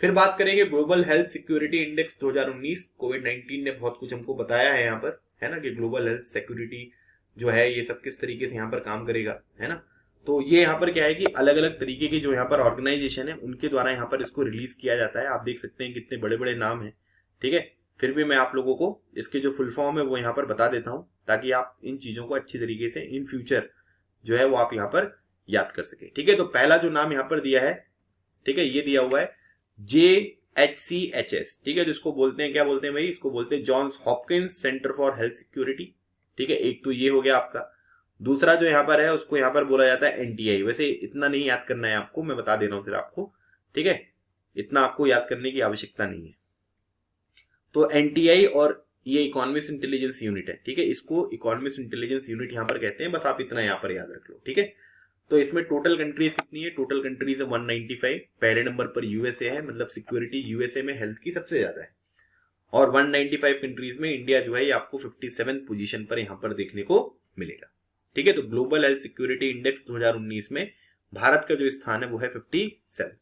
फिर बात करेंगे ग्लोबल हेल्थ सिक्योरिटी इंडेक्स 2019। कोविड-19 ने बहुत कुछ हमको बताया है यहाँ पर, है ना, कि ग्लोबल हेल्थ सिक्योरिटी जो है ये सब किस तरीके से यहाँ पर काम करेगा, है ना। तो ये यहाँ पर क्या है कि अलग अलग तरीके की जो यहाँ पर ऑर्गेनाइजेशन है उनके द्वारा यहाँ पर इसको रिलीज किया जाता है। आप देख सकते हैं कितने बड़े बड़े नाम है। ठीक है, फिर भी मैं आप लोगों को इसके जो फुल फॉर्म है वो यहाँ पर बता देता हूँ, ताकि आप इन चीजों को अच्छी तरीके से इन फ्यूचर जो है वो आप यहाँ पर याद कर सके। ठीक है, तो पहला जो नाम यहाँ पर दिया है, ठीक है, ये दिया हुआ है JHCHS। ठीक है, जिसको बोलते हैं, क्या बोलते हैं भाई, इसको बोलते हैं Johns Hopkins centre for health security. ठीक है, एक तो ये हो गया आपका। दूसरा जो यहाँ पर है उसको यहाँ पर बोला जाता है NTI। वैसे इतना नहीं याद करना है आपको, मैं बता दे रहा हूँ सिर्फ आपको। ठीक है, इतना आपको याद करने की आवश्यकता नहीं है। तो NTI और ये इकोनॉमिक्स इंटेलिजेंस यूनिट है। ठीक है, इसको इकोनॉमिक्स इंटेलिजेंस यूनिट यहाँ पर कहते हैं, बस आप इतना यहाँ पर याद रख लो। ठीक है, तो इसमें टोटल कंट्रीज कितनी है? टोटल कंट्रीज है 195। पहले नंबर पर USA है, मतलब सिक्योरिटी USA में हेल्थ की सबसे ज्यादा है। और 195 कंट्रीज में इंडिया जो है ये आपको 57 पोजीशन पर यहाँ पर देखने को मिलेगा। ठीक है, तो ग्लोबल हेल्थ सिक्योरिटी इंडेक्स 2019 में भारत का जो स्थान है वो है 57।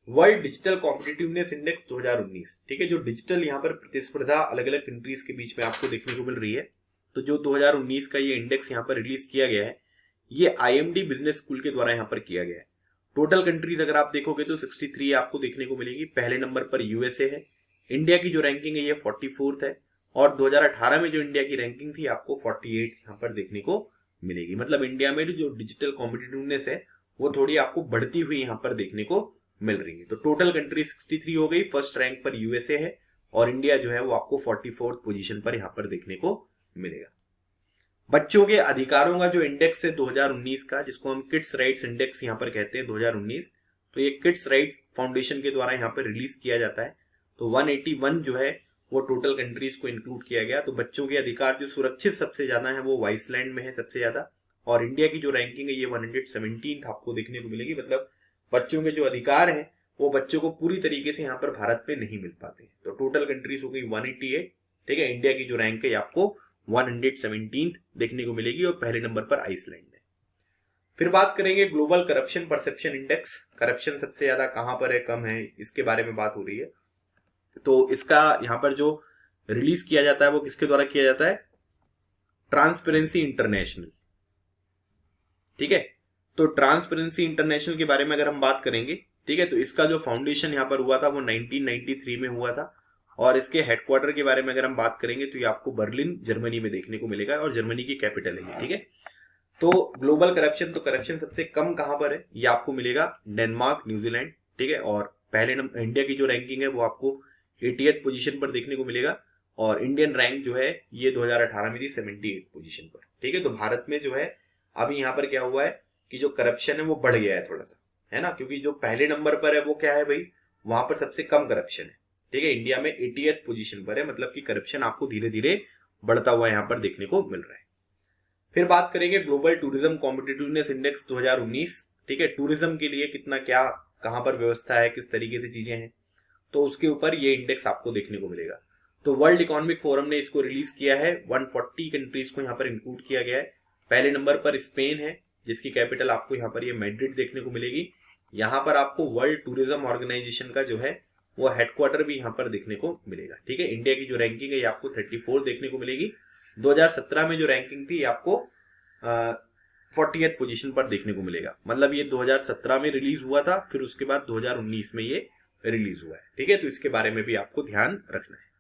World digital competitiveness index 2019। ठीक है, जो डिजिटल यहाँ पर प्रतिस्पर्धा अलग अलग कंट्रीज के बीच में आपको देखने को मिल रही है, तो जो 2019 का ये इंडेक्स यहाँ पर रिलीज किया गया है ये IMD बिजनेस स्कूल के द्वारा यहाँ पर किया गया है। टोटल कंट्रीज अगर आप देखोगे तो 63 आपको देखने को मिलेगी। पहले नंबर पर USA है। इंडिया की जो रैंकिंग है ये 44th है, और 2018 में जो इंडिया की रैंकिंग थी आपको 48 यहाँ पर देखने को मिलेगी। मतलब इंडिया में जो डिजिटल कॉम्पिटिटिवनेस है वो थोड़ी आपको बढ़ती हुई यहाँ पर देखने को मिल रही है। तो टोटल कंट्री 63 हो गई। फर्स्ट रैंक पर USA है और इंडिया जो है वो आपको 44th पोजीशन पर यहाँ पर देखने को मिलेगा। बच्चों के अधिकारों का जो इंडेक्स है 2019 का, जिसको हम किड्स राइट्स इंडेक्स यहाँ पर कहते हैं 2019, तो ये किड्स राइट्स फाउंडेशन के द्वारा यहाँ पर रिलीज किया जाता है। तो 181 जो है वो टोटल कंट्रीज को इंक्लूड किया गया। तो बच्चों के अधिकार जो सुरक्षित सबसे ज्यादा है वो आइसलैंड में है सबसे ज्यादा, और इंडिया की जो रैंकिंग है ये 117 आपको देखने को मिलेगी। मतलब बच्चों के जो अधिकार हैं वो बच्चों को पूरी तरीके से यहाँ पर भारत पे नहीं मिल पाते। तो टोटल कंट्रीज हो गई 188। ठीक है, इंडिया की जो रैंक है आपको 117 देखने को मिलेगी, और पहले नंबर पर आइसलैंड है। फिर बात करेंगे global corruption perception index. Corruption सबसे ज्यादा कहां पर है, कम है, इसके बारे में बात हो रही है। तो इसका यहाँ पर जो रिलीज किया जाता है वो किसके द्वारा किया जाता है? Transparency international. ठीक है, तो ट्रांसपेरेंसी इंटरनेशनल के बारे में अगर हम बात करेंगे, ठीक है, तो इसका जो फाउंडेशन यहाँ पर हुआ था वो 1993 में हुआ था। और इसके हेडक्वार्टर के बारे में अगर हम बात करेंगे तो ये आपको बर्लिन जर्मनी में देखने को मिलेगा और जर्मनी की कैपिटल है, ठीक है। तो ग्लोबल करप्शन, तो करप्शन सबसे कम कहां पर है, ये आपको मिलेगा डेनमार्क, न्यूजीलैंड, ठीक है। और पहले नंबर इंडिया की जो रैंकिंग है वो आपको 80th पोजीशन पर देखने को मिलेगा और इंडियन रैंक जो है ये 2018 में थी 78 पोजीशन पर, ठीक है। तो भारत में जो है अभी यहाँ पर क्या हुआ है कि जो करप्शन है वो बढ़ गया है थोड़ा सा, है ना, क्योंकि जो पहले नंबर पर है वो क्या है भाई, वहां पर सबसे कम करप्शन है, ठीक है। इंडिया में 80th पोजीशन पर है, मतलब कि करप्शन आपको धीरे धीरे बढ़ता हुआ यहाँ पर देखने को मिल रहा है। फिर बात करेंगे ग्लोबल टूरिज्म कॉम्पिटिटिवनेस इंडेक्स 2019, ठीक है। टूरिज्म के लिए कितना क्या कहां पर व्यवस्था है, किस तरीके से चीजें हैं, तो उसके ऊपर ये इंडेक्स आपको देखने को मिलेगा। तो वर्ल्ड इकोनॉमिक फोरम ने इसको रिलीज किया है, 140 कंट्रीज को यहाँ पर इंक्लूड किया गया है। पहले नंबर पर स्पेन है, जिसकी कैपिटल आपको यहाँ पर ये मैड्रिड देखने को मिलेगी। यहाँ पर आपको वर्ल्ड टूरिज्म ऑर्गेनाइजेशन का जो है वो हेडक्वार्टर भी यहाँ पर देखने को मिलेगा, ठीक है। इंडिया की जो रैंकिंग है ये आपको 34 देखने को मिलेगी। 2017 में जो रैंकिंग थी आपको 40th पोजीशन पर देखने को मिलेगा, मतलब ये 2017 में रिलीज हुआ था, फिर उसके बाद 2019 में ये रिलीज हुआ है, ठीक है। तो इसके बारे में भी आपको ध्यान रखना है,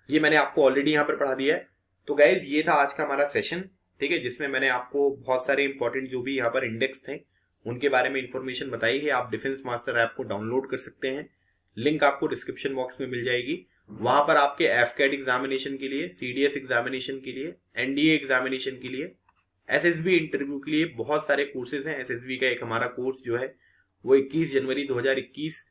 ये मैंने आपको ऑलरेडी यहाँ पर पढ़ा दिया है। तो गाइज ये था आज का हमारा सेशन, ठीक है, जिसमें मैंने आपको बहुत सारे इंपॉर्टेंट जो भी यहाँ पर इंडेक्स थे उनके बारे में इंफॉर्मेशन बताई है। आप डिफेंस मास्टर ऐप को डाउनलोड कर सकते हैं, लिंक आपको डिस्क्रिप्शन बॉक्स में मिल जाएगी। वहां पर आपके एफकेट एग्जामिनेशन के लिए, सीडीएस एग्जामिनेशन के लिए, एनडीए एग्जामिनेशन के लिए, एसएसबी इंटरव्यू के लिए बहुत सारे कोर्सेज हैं। एसएसबी का एक हमारा कोर्स जो है वो 21 जनवरी 2021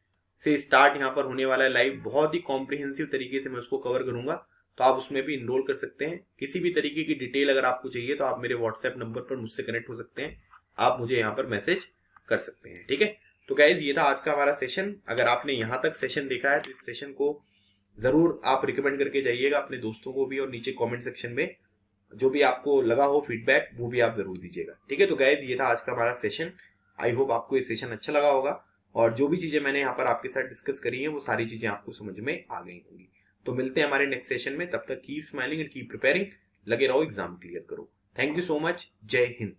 से स्टार्ट यहाँ पर होने वाला है लाइव, बहुत ही कॉम्प्रिहेंसिव तरीके से मैं उसको कवर करूंगा, तो आप उसमें भी इनरोल कर सकते हैं। किसी भी तरीके की डिटेल अगर आपको चाहिए तो आप मेरे व्हाट्सएप नंबर पर मुझसे कनेक्ट हो सकते हैं, आप मुझे यहाँ पर मैसेज कर सकते हैं, ठीक है। तो गाइज ये था आज का हमारा सेशन। अगर आपने यहाँ तक सेशन देखा है तो इस सेशन को जरूर आप रिकमेंड करके जाइएगा अपने दोस्तों को भी, और नीचे कमेंट सेक्शन में जो भी आपको लगा हो फीडबैक वो भी आप जरूर दीजिएगा, ठीक है। तो गाइज ये था आज का हमारा सेशन। आई होप आपको ये सेशन अच्छा लगा होगा और जो भी चीजें मैंने यहाँ पर आपके साथ डिस्कस करी है वो सारी चीजें आपको समझ में आ गई होंगी। तो मिलते हैं हमारे नेक्स्ट सेशन में, तब तक keep smiling and keep preparing, लगे रहो एग्जाम क्लियर करो। थैंक यू सो मच, जय हिंद।